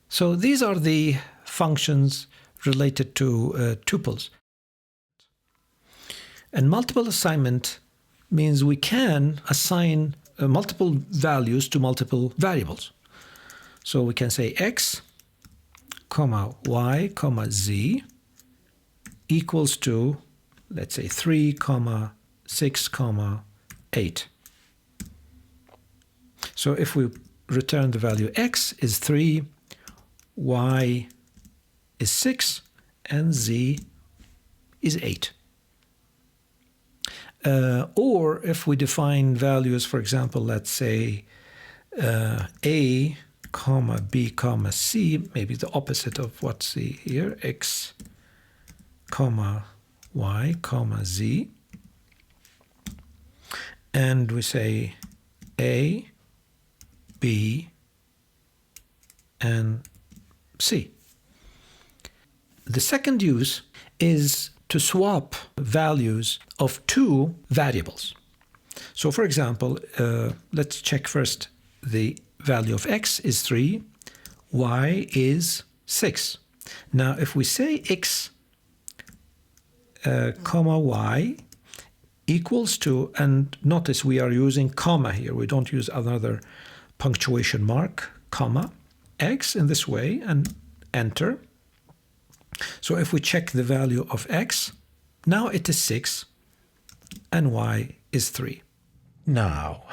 So these are the functions related to tuples. And multiple assignment means we can assign multiple values to multiple variables. So we can say x, comma y, comma z equals to, let's say 3, comma 6, comma 8. So if we return the value x is 3, y is 6, and z is 8. Or if we define values, for example, let's say a, comma b, comma c, maybe the opposite of what's c here, x, comma y, comma z, and we say a, b, and c. The second use is to swap values of two variables. So for example, let's check first the value of x is 3, y is 6. Now if we say x, comma y equals to, and notice we are using comma here, we don't use another punctuation mark, comma, x in this way, and enter. So if we check the value of x, now it is 6 and y is 3. Now,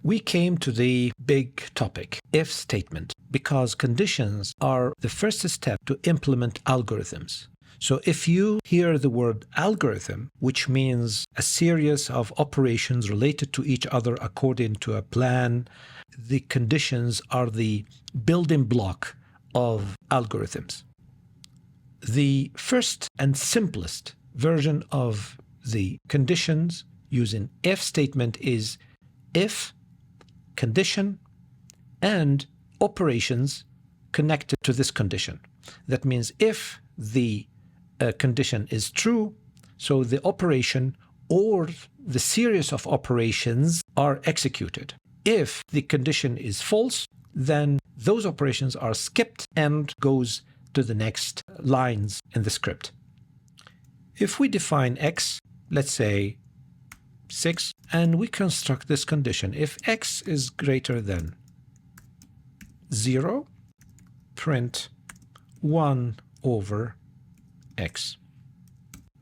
we came to the big topic, if statement, because conditions are the first step to implement algorithms. So if you hear the word algorithm, which means a series of operations related to each other according to a plan, the conditions are the building block of algorithms. The first and simplest version of the conditions using if statement is if, condition, and operations connected to this condition. That means if the condition is true, so the operation or the series of operations are executed. If the condition is false, then those operations are skipped and goes to the next lines in the script. If we define x, let's say 6, and we construct this condition, if x is greater than 0, print 1 over x.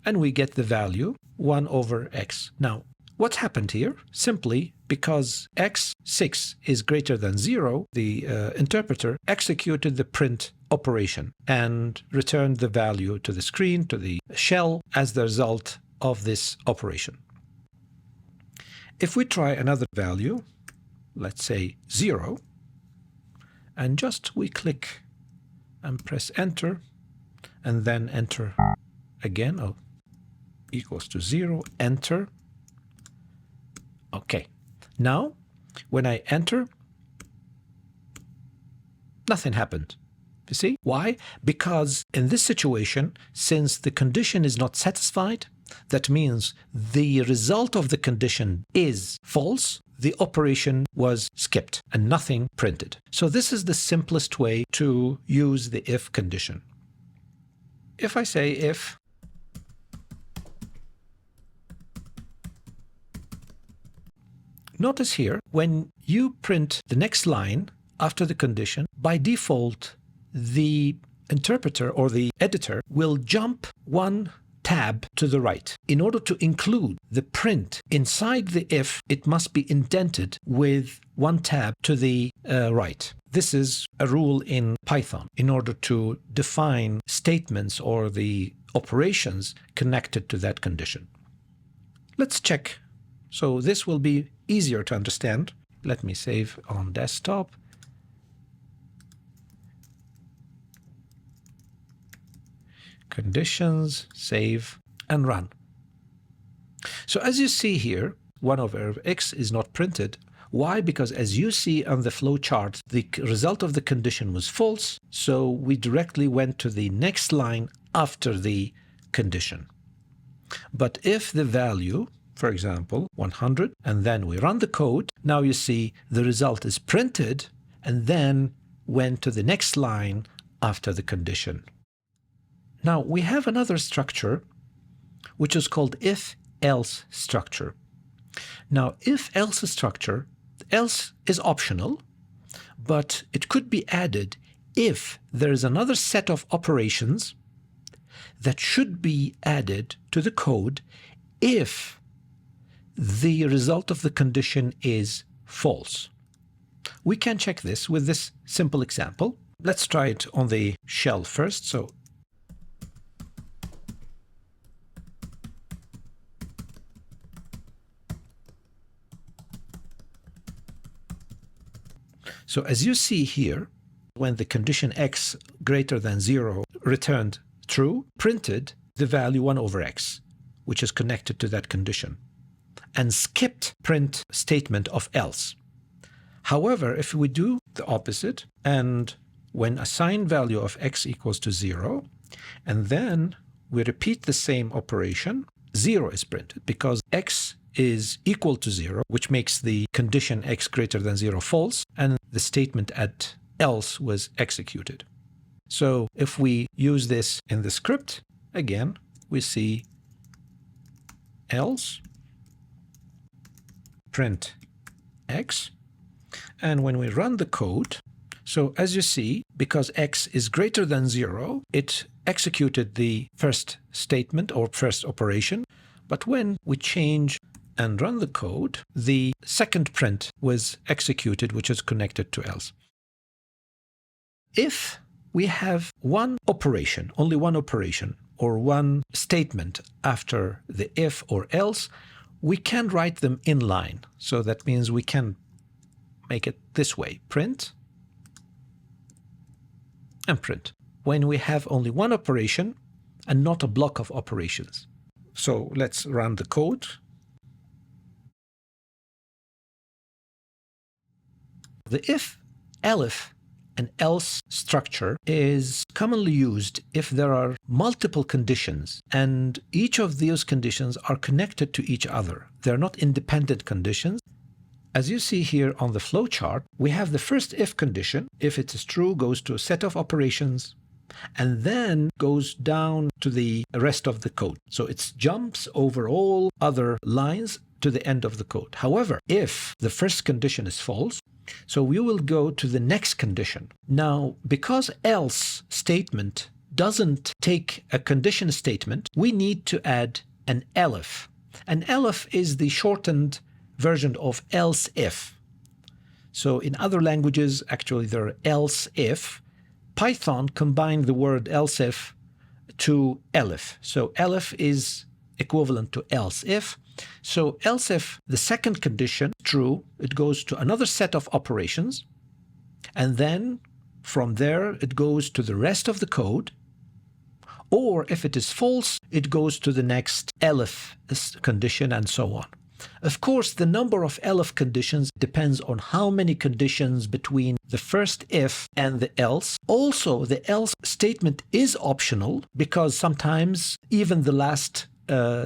And we get the value 1 over x. Now, what happened here? Simply because x6 is greater than 0, the interpreter executed the print operation and returned the value to the screen, to the shell, as the result of this operation. If we try another value, let's say 0, and just we click and press enter, and then enter again, equals to 0, enter. Okay, now when I enter, nothing happened. You see why? Because in this situation, since the condition is not satisfied, that means the result of the condition is false, the operation was skipped and nothing printed. So this is the simplest way to use the if condition. If I say if notice here, when you print the next line after the condition, by default, the interpreter or the editor will jump one tab to the right. In order to include the print inside the if, it must be indented with one tab to the right. This is a rule in Python in order to define statements or the operations connected to that condition. Let's check. So this will be easier to understand. Let me save on desktop. Conditions, save, and run. So as you see here, 1 over x is not printed. Why? Because as you see on the flow chart, the result of the condition was false, so we directly went to the next line after the condition. But if the value, for example, 100, and then we run the code, now you see the result is printed and then went to the next line after the condition. Now we have another structure which is called if-else structure. Now if-else structure, else is optional, but it could be added if there is another set of operations that should be added to the code if the result of the condition is false. We can check this with this simple example. Let's try it on the shell first. So as you see here, when the condition x greater than 0 returned true, printed the value 1 over x, which is connected to that condition, and skipped print statement of else. However, if we do the opposite, and when assigned value of x equals to 0, and then we repeat the same operation, 0 is printed because x is equal to 0, which makes the condition x greater than 0 false, and the statement at else was executed. So if we use this in the script, again, we see else print x, and when we run the code, so as you see, because x is greater than 0, it executed the first statement or first operation, but when we change and run the code, the second print was executed, which is connected to else. If we have one operation, only one operation, or one statement after the if or else, we can write them in line. So that means we can make it this way: print and print, when we have only one operation and not a block of operations. So let's run the code. The if, elif, and else structure is commonly used if there are multiple conditions and each of those conditions are connected to each other. They're not independent conditions. As you see here on the flowchart, we have the first if condition. If it is true, goes to a set of operations and then goes down to the rest of the code. So it jumps over all other lines to the end of the code. However, if the first condition is false, so we will go to the next condition. Now, because else statement doesn't take a condition statement, we need to add an elif. An elif is the shortened version of else if. So in other languages, actually, there are else if. Python combined the word else if to elif. So elif is equivalent to else if. So else if the second condition is true, it goes to another set of operations, and then from there it goes to the rest of the code. Or if it is false, it goes to the next elif condition, and so on. Of course, the number of elif conditions depends on how many conditions between the first if and the else. Also, the else statement is optional because sometimes even the last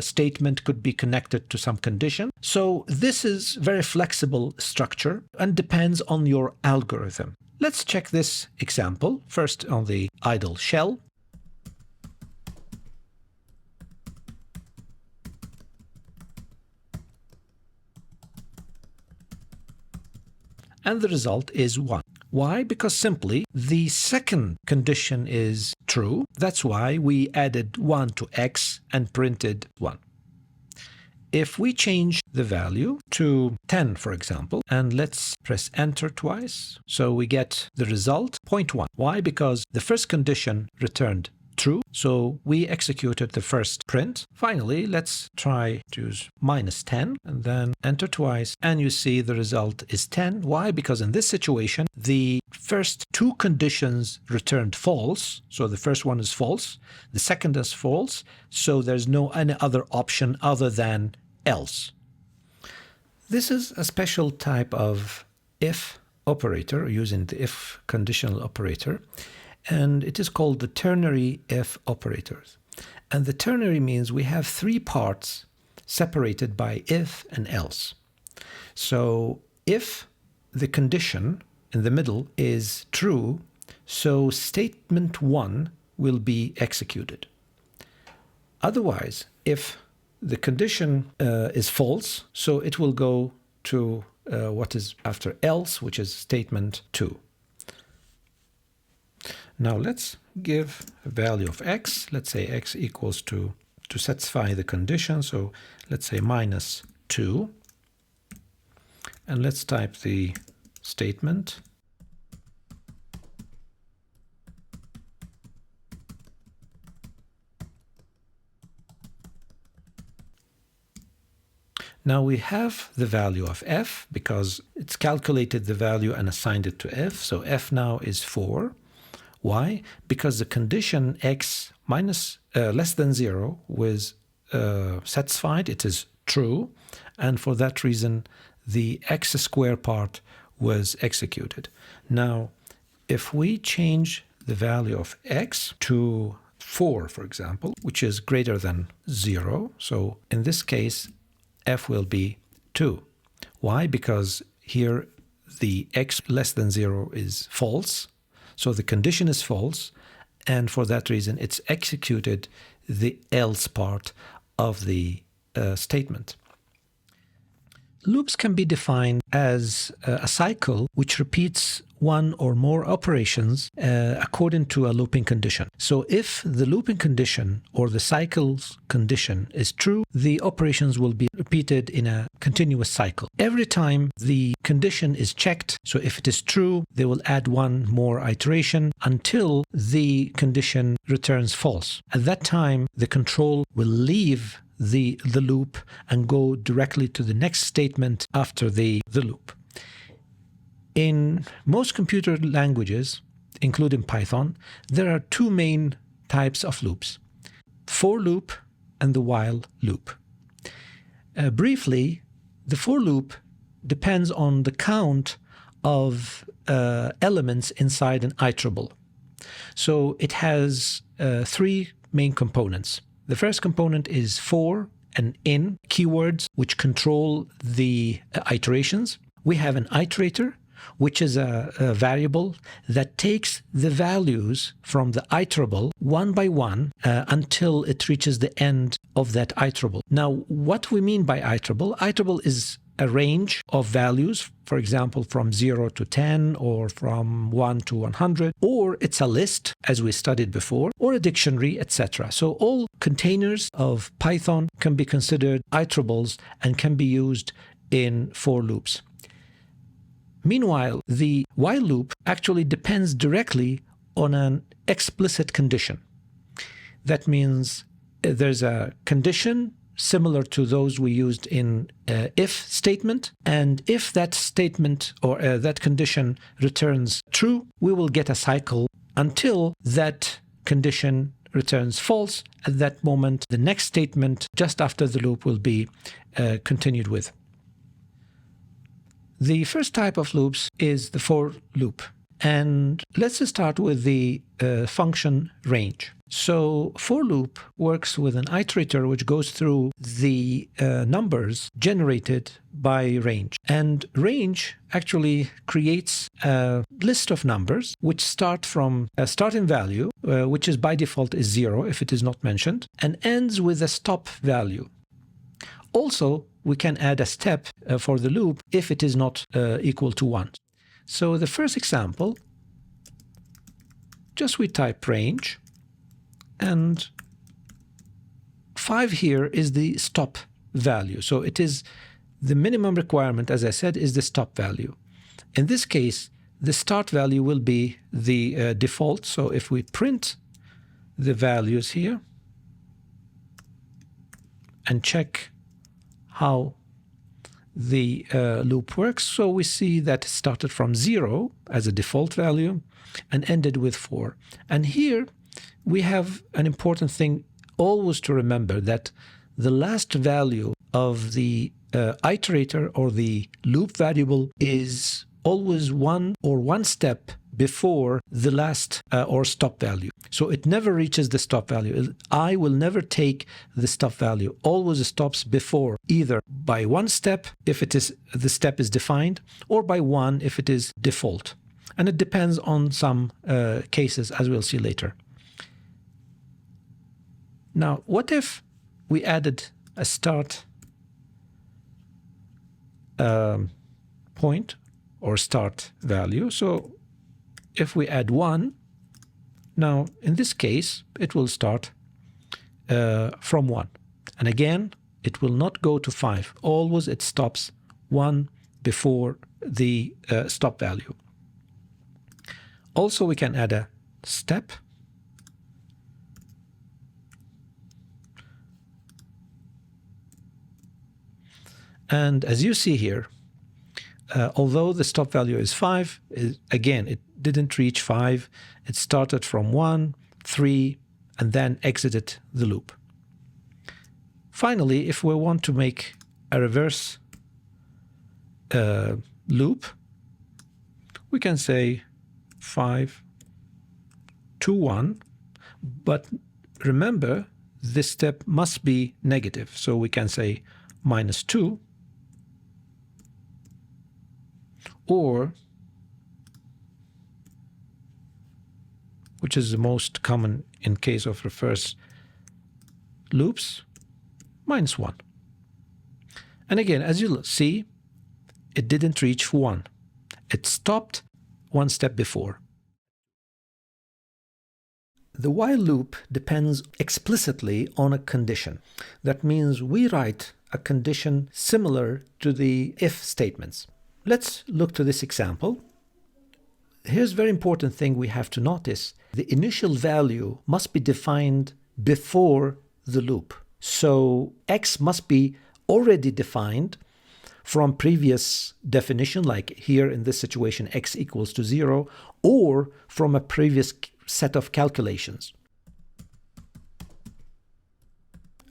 statement could be connected to some condition. So this is very flexible structure and depends on your algorithm. Let's check this example first on the idle shell. And the result is 1. Why? Because simply the second condition is true. That's why we added 1 to x and printed 1. If we change the value to 10, for example, and let's press enter twice, so we get the result 0.1. Why? Because the first condition returned true, so we executed the first print. Finally, let's try to use -10 and then enter twice, and you see the result is 10. Why? Because in this situation, the first two conditions returned false, so the first one is false, the second is false, so there's no any other option other than else. This is a special type of if operator using the if conditional operator. and it is called the ternary if operators. And the ternary means we have three parts separated by if and else. So if the condition in the middle is true, so statement 1 will be executed. Otherwise, if the condition is false, so it will go to what is after else, which is statement 2. Now let's give a value of x. Let's say x equals to satisfy the condition. So let's say -2. And let's type the statement. Now we have the value of f because it's calculated the value and assigned it to f. So f now is 4. Why? Because the condition x less than 0 was satisfied. It is true. And for that reason, the x square part was executed. Now, if we change the value of x to 4, for example, which is greater than 0, so in this case, f will be 2. Why? Because here the x less than 0 is false, so the condition is false, and for that reason it's executed the else part of the statement. Loops can be defined as a cycle which repeats one or more operations according to a looping condition. So if the looping condition or the cycle's condition is true, the operations will be repeated in a continuous cycle. Every time the condition is checked, so if it is true, they will add one more iteration until the condition returns false. At that time, the control will leave the loop and go directly to the next statement after the loop. In most computer languages, including Python, there are two main types of loops: for loop and the while loop. Briefly, the for loop depends on the count of elements inside an iterable. So it has three main components. The first component is for and in keywords, which control the iterations. We have an iterator, which is a variable that takes the values from the iterable one by one until it reaches the end of that iterable. Now, what we mean by iterable? Iterable is a range of values, for example, from 0 to 10 or from 1 to 100, or it's a list, as we studied before, or a dictionary, etc. So all containers of Python can be considered iterables and can be used in for loops. Meanwhile, the while loop actually depends directly on an explicit condition. That means there's a condition similar to those we used in if statement, and if that statement or that condition returns true, we will get a cycle until that condition returns false. At that moment, the next statement just after the loop will be continued with. The first type of loops is the for loop. And let's start with the function range. So for loop works with an iterator which goes through the numbers generated by range. And range actually creates a list of numbers which start from a starting value, which is by default is 0 if it is not mentioned, and ends with a stop value. Also, we can add a step for the loop if it is not equal to 1. So the first example, just we type range, and 5 here is the stop value. So it is the minimum requirement, as I said, is the stop value. In this case, the start value will be the default. So if we print the values here and check how the loop works, so we see that it started from 0 as a default value and ended with 4. And here we have an important thing always to remember, that the last value of the iterator or the loop variable is always one step before the last or stop value. So it never reaches the stop value. I will never take the stop value. Always stops before, either by one step if it is the step is defined, or by one if it is default. And it depends on some cases, as we'll see later. Now, what if we added a start point or start value? So if we add 1, now in this case it will start from 1, and again it will not go to 5. Always it stops 1 before the stop value. Also, we can add a step, and as you see here, although the stop value is 5, again, it didn't reach 5. It started from 1, 3, and then exited the loop. Finally, if we want to make a reverse loop, we can say 5 to 1, but remember, this step must be negative. So we can say -2, or, which is the most common in case of reverse loops, -1. And again, as you'll see, it didn't reach 1. It stopped one step before. The while loop depends explicitly on a condition. That means we write a condition similar to the if statements. Let's look to this example. Here's a very important thing we have to notice. The initial value must be defined before the loop. So x must be already defined from previous definition, like here in this situation, x equals to 0, or from a previous set of calculations.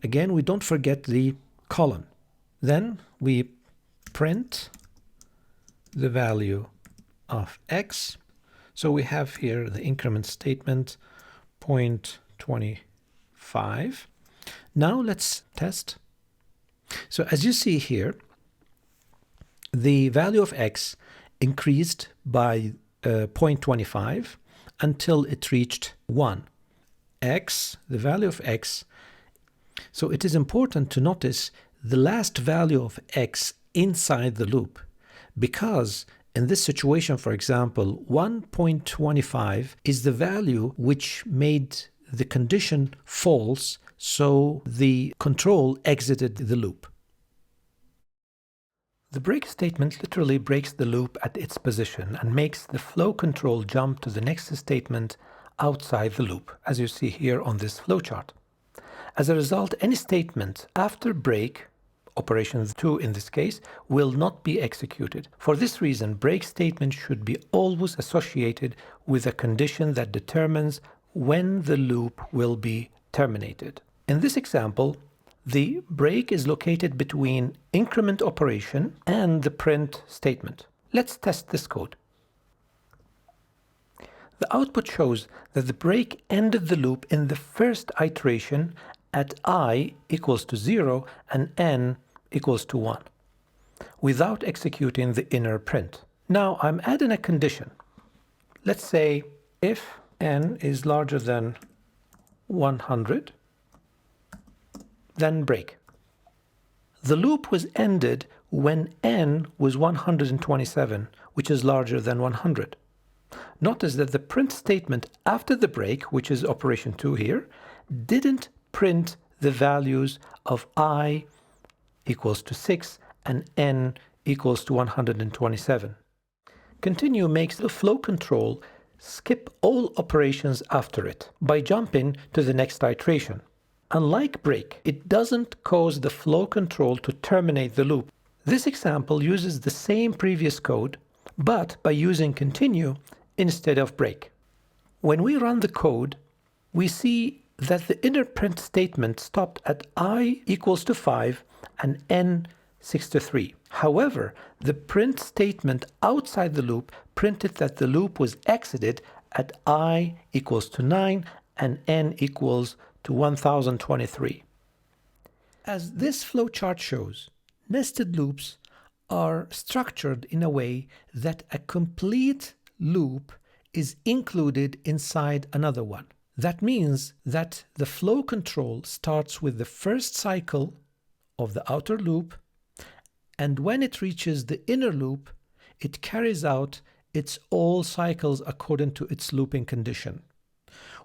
Again, we don't forget the colon. Then we print the value of x. So we have here the increment statement 0.25. Now let's test. So as you see here, the value of x increased by 0.25 until it reached 1. X, the value of x. So it is important to notice the last value of x inside the loop, because in this situation, for example, 1.25 is the value which made the condition false, so the control exited the loop. The break statement literally breaks the loop at its position and makes the flow control jump to the next statement outside the loop, as you see here on this flowchart. As a result, any statement after break, operation 2 in this case, will not be executed. For this reason, break statement should be always associated with a condition that determines when the loop will be terminated. In this example, the break is located between increment operation and the print statement. Let's test this code. The output shows that the break ended the loop in the first iteration at I equals to 0 and n equals to 1, without executing the inner print. Now I'm adding a condition. Let's say if n is larger than 100, then break. The loop was ended when n was 127, which is larger than 100. Notice that the print statement after the break, which is operation 2 here, didn't print the values of I equals to 6 and n equals to 127. Continue makes the flow control skip all operations after it by jumping to the next iteration. Unlike break, it doesn't cause the flow control to terminate the loop. This example uses the same previous code, but by using continue instead of break. When we run the code, we see that the inner print statement stopped at I equals to 5 and n 63. However, the print statement outside the loop printed that the loop was exited at I equals to 9 and n equals to 1023. As this flowchart shows, nested loops are structured in a way that a complete loop is included inside another one. That means that the flow control starts with the first cycle of the outer loop, and when it reaches the inner loop, it carries out its all cycles according to its looping condition.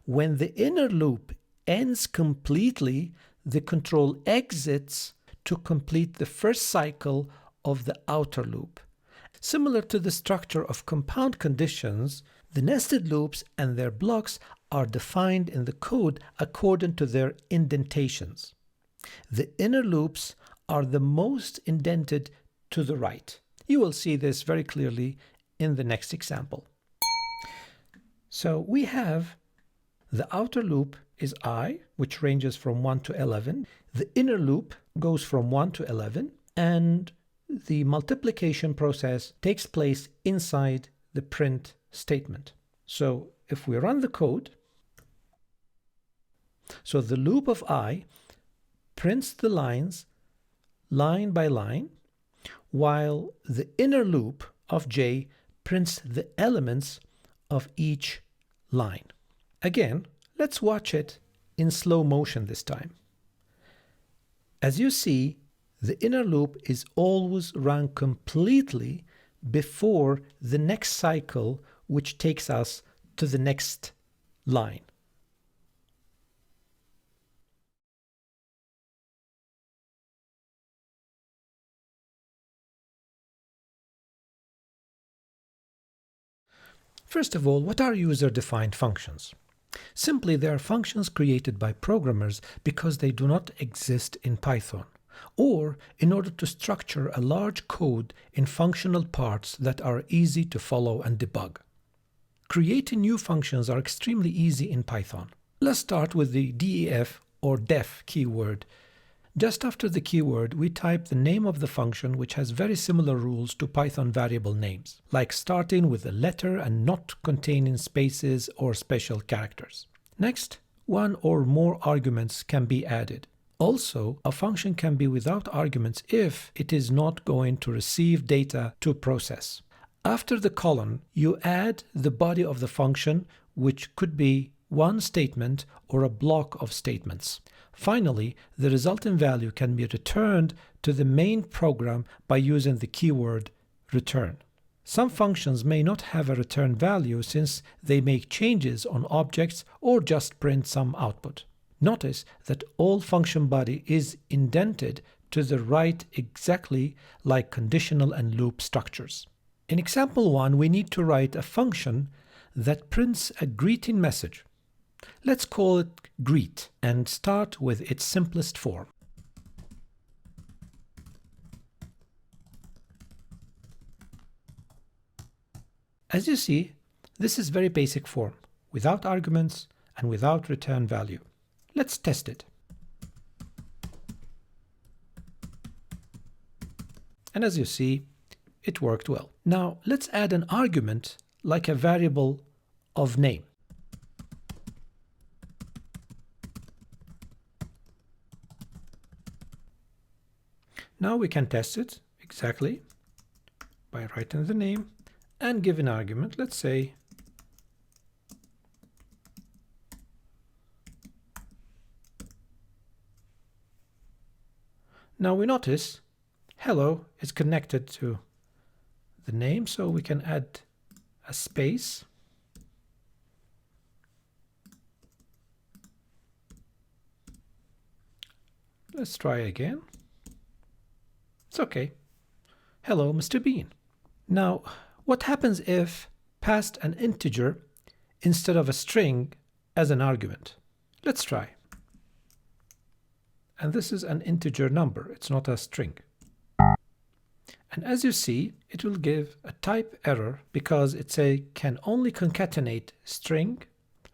When the inner loop ends completely, the control exits to complete the first cycle of the outer loop. Similar to the structure of compound conditions, the nested loops and their blocks are defined in the code according to their indentations. The inner loops are the most indented to the right. You will see this very clearly in the next example. So we have the outer loop is I, which ranges from 1 to 11. The inner loop goes from 1 to 11, and the multiplication process takes place inside the print statement. So if we run the code, so the loop of I prints the lines line by line, while the inner loop of J prints the elements of each line. Again, let's watch it in slow motion this time. As you see, the inner loop is always run completely before the next cycle, which takes us to the next line. First of all, what are user-defined functions? Simply, they are functions created by programmers because they do not exist in Python, or in order to structure a large code in functional parts that are easy to follow and debug. Creating new functions are extremely easy in Python. Let's start with the def or def keyword. Just after the keyword, we type the name of the function, which has very similar rules to Python variable names, like starting with a letter and not containing spaces or special characters. Next, one or more arguments can be added. Also, a function can be without arguments if it is not going to receive data to process. After the colon, you add the body of the function, which could be one statement or a block of statements. Finally, the resulting value can be returned to the main program by using the keyword return. Some functions may not have a return value since they make changes on objects or just print some output. Notice that all function body is indented to the right exactly like conditional and loop structures. In example 1, we need to write a function that prints a greeting message. Let's call it greet and start with its simplest form. As you see, this is very basic form, without arguments and without return value. Let's test it. And as you see, it worked well. Now let's add an argument like a variable of name. Now we can test it exactly by writing the name and give an argument. Let's say now we notice hello is connected to the name, so we can add a space. Let's try again. It's okay. Hello, Mr. Bean. Now, what happens if passed an integer instead of a string as an argument? Let's try. And this is an integer number, it's not a string. And as you see, it will give a type error because it can only concatenate string,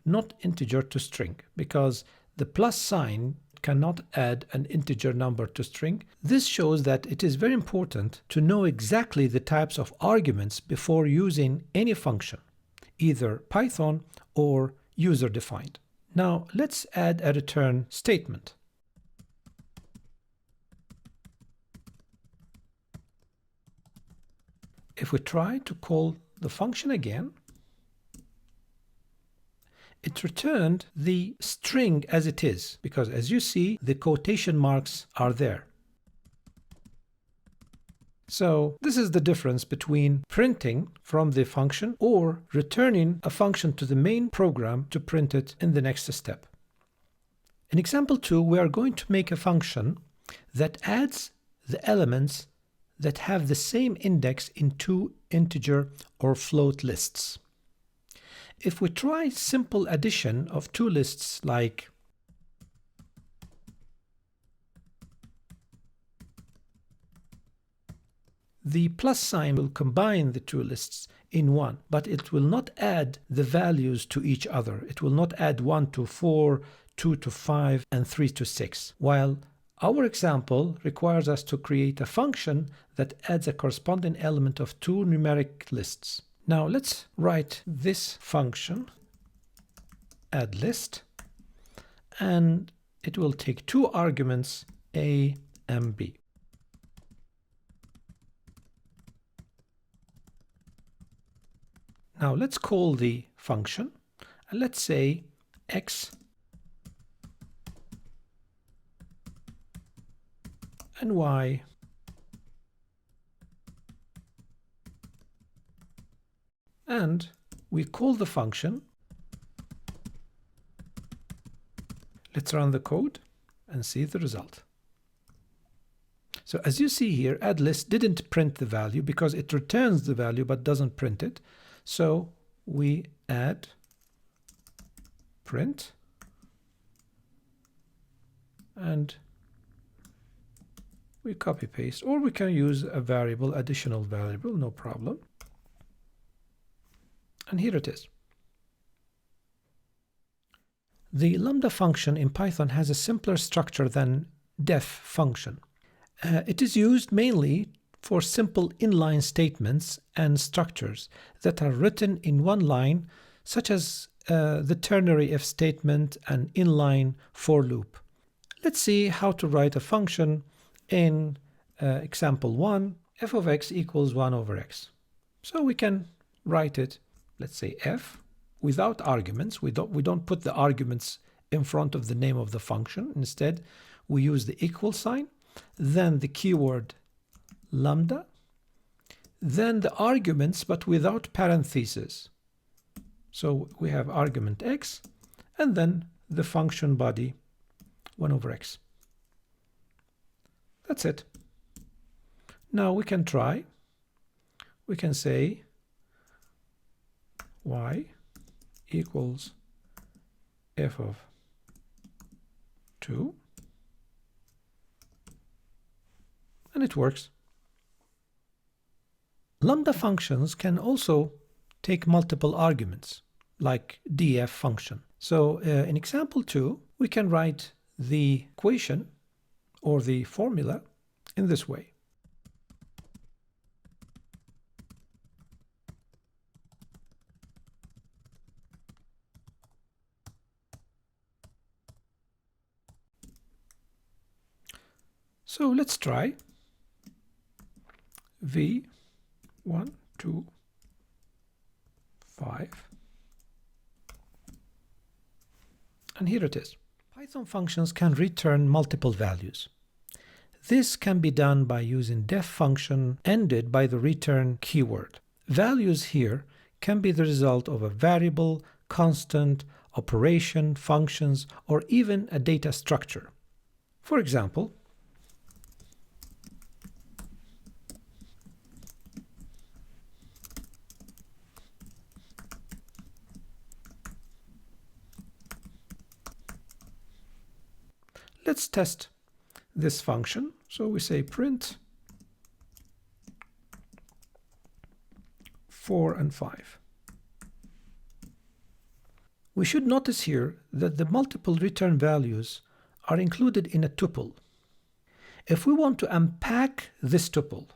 not integer to string, because the plus sign it cannot add an integer number to string. This shows that it is very important to know exactly the types of arguments before using any function, either Python or user-defined. Now let's add a return statement. If we try to call the function again, it returned the string as it is, because as you see, the quotation marks are there. So this is the difference between printing from the function or returning a function to the main program to print it in the next step. In example 2, we are going to make a function that adds the elements that have the same index in two integer or float lists. If we try simple addition of two lists like the plus sign will combine the two lists in one, but it will not add the values to each other. It will not add 1 to 4, 2 to 5, and 3 to 6, while our example requires us to create a function that adds a corresponding element of two numeric lists. Now let's write this function, add list, and it will take two arguments, a and b. Now let's call the function, and let's say x and y and we call the function. Let's run the code and see the result. So as you see here, add list didn't print the value because it returns the value but doesn't print it. So we add print and we copy paste, or we can use a variable, additional variable, no problem. And here it is. The lambda function in Python has a simpler structure than def function. It is used mainly for simple inline statements and structures that are written in one line, such as the ternary if statement and inline for loop. Let's see how to write a function in example 1, f of x equals 1 over x. So we can write it, let's say f, without arguments. We don't put the arguments in front of the name of the function. Instead, we use the equal sign, then the keyword lambda, then the arguments, but without parentheses. So we have argument x, and then the function body 1 over x. That's it. Now we can try. We can say y equals f of 2, and it works. Lambda functions can also take multiple arguments, like df function. So in example 2, we can write the equation or the formula in this way. So let's try v 1, 2, 5, and here it is. Python functions can return multiple values. This can be done by using def function ended by the return keyword. Values here can be the result of a variable, constant, operation, functions, or even a data structure. For example, let's test this function. So we say print 4 and 5. We should notice here that the multiple return values are included in a tuple. If we want to unpack this tuple,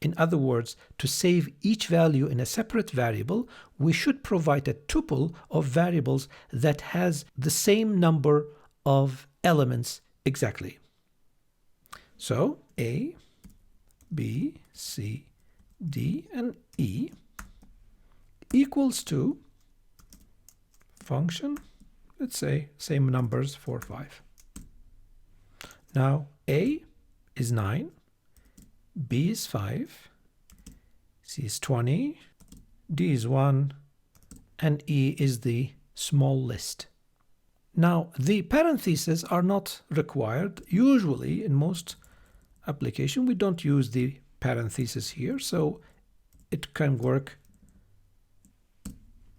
in other words, to save each value in a separate variable, we should provide a tuple of variables that has the same number of elements exactly. So A, B, C, D, and E equals to function, let's say same numbers 4, 5. Now A is 9, B is 5, C is 20, D is 1, and E is the small list. Now the parentheses are not required. Usually in most applications we don't use the parentheses here, so it can work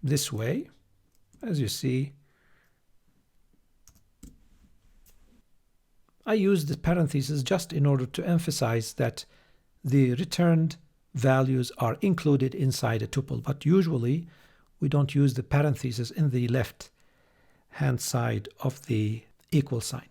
this way. As you see, I use the parentheses just in order to emphasize that the returned values are included inside a tuple, but usually we don't use the parentheses in the left hand side of the equal sign.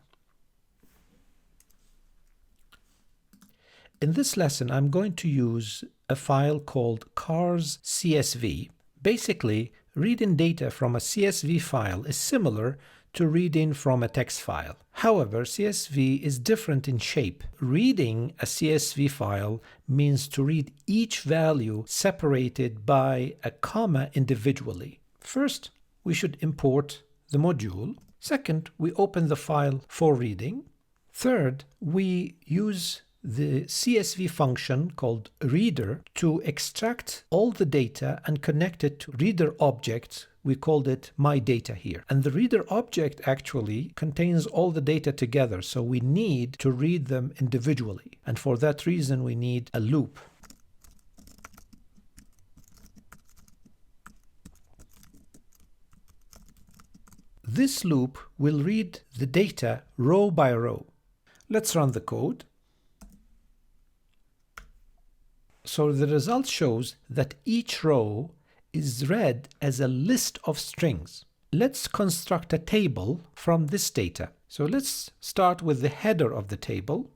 In this lesson, I'm going to use a file called cars CSV. Basically, reading data from a CSV file is similar to reading from a text file. However, CSV is different in shape. Reading a CSV file means to read each value separated by a comma individually. First, we should import the module. Second, we open the file for reading. Third, we use the CSV function called reader to extract all the data and connect it to reader object. We called it my data here. And the reader object actually contains all the data together, so we need to read them individually. And for that reason, we need a loop. This loop will read the data row by row. Let's run the code. So the result shows that each row is read as a list of strings. Let's construct a table from this data. So let's start with the header of the table.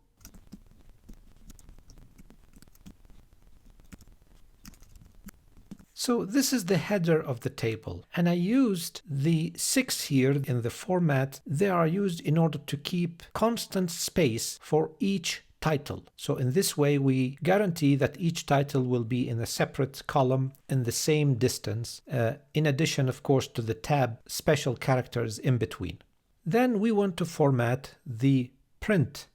So this is the header of the table, and I used the 6 here in the format. They are used in order to keep constant space for each title. So in this way, we guarantee that each title will be in a separate column in the same distance, in addition, of course, to the tab special characters in between. Then we want to format the print.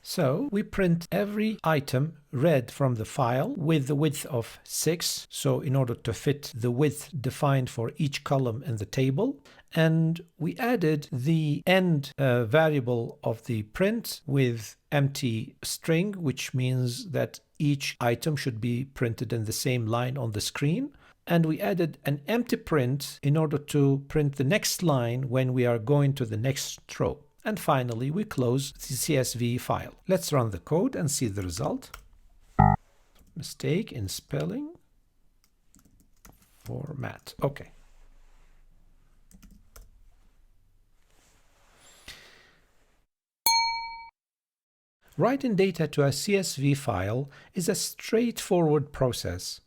So we print every item read from the file with the width of 6, so in order to fit the width defined for each column in the table. And we added the end variable of the print with empty string, which means that each item should be printed in the same line on the screen. And we added an empty print in order to print the next line when we are going to the next row. And finally, we close the CSV file. Let's run the code and see the result. Mistake in spelling. Format. Okay. Writing data to a CSV file is a straightforward process.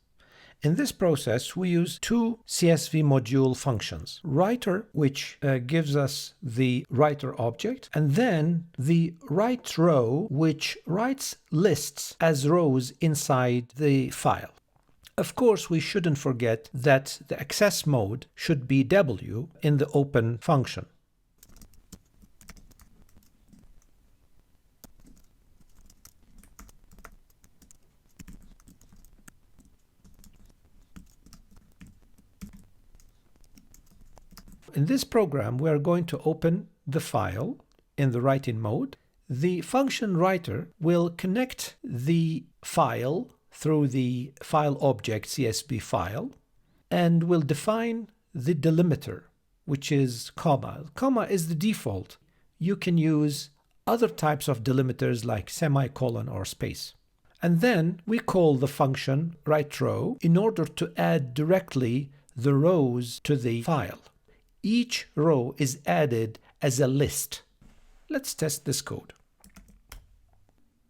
In this process, we use two CSV module functions. Writer, which gives us the writer object, and then the write row, which writes lists as rows inside the file. Of course, we shouldn't forget that the access mode should be W in the open function. In this program, we are going to open the file in the writing mode. The function writer will connect the file through the file object CSV file and will define the delimiter, which is comma. Comma is the default. You can use other types of delimiters like semicolon or space. And then we call the function writeRow in order to add directly the rows to the file. Each row is added as a list. Let's test this code.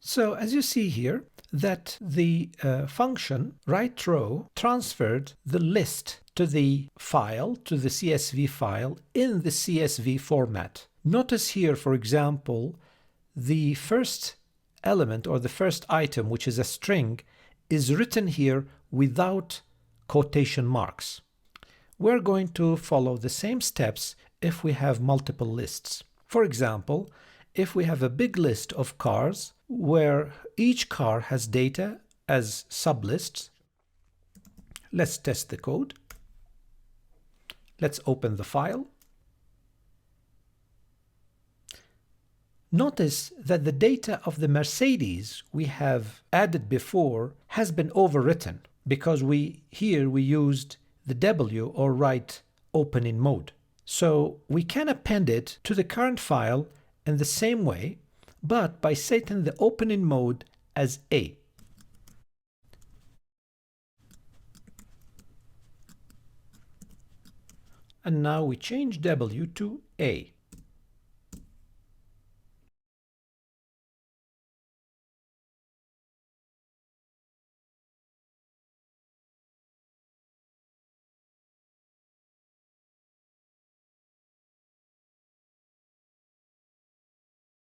So as you see here, that the function writeRow transferred the list to the file, to the CSV file, in the CSV format. Notice here, for example, the first element or the first item, which is a string, is written here without quotation marks. We're going to follow the same steps if we have multiple lists. For example, if we have a big list of cars where each car has data as sublists, let's test the code. Let's open the file. Notice that the data of the Mercedes we have added before has been overwritten because here we used the W or write opening mode. So we can append it to the current file in the same way, but by setting the opening mode as A. And now we change W to A.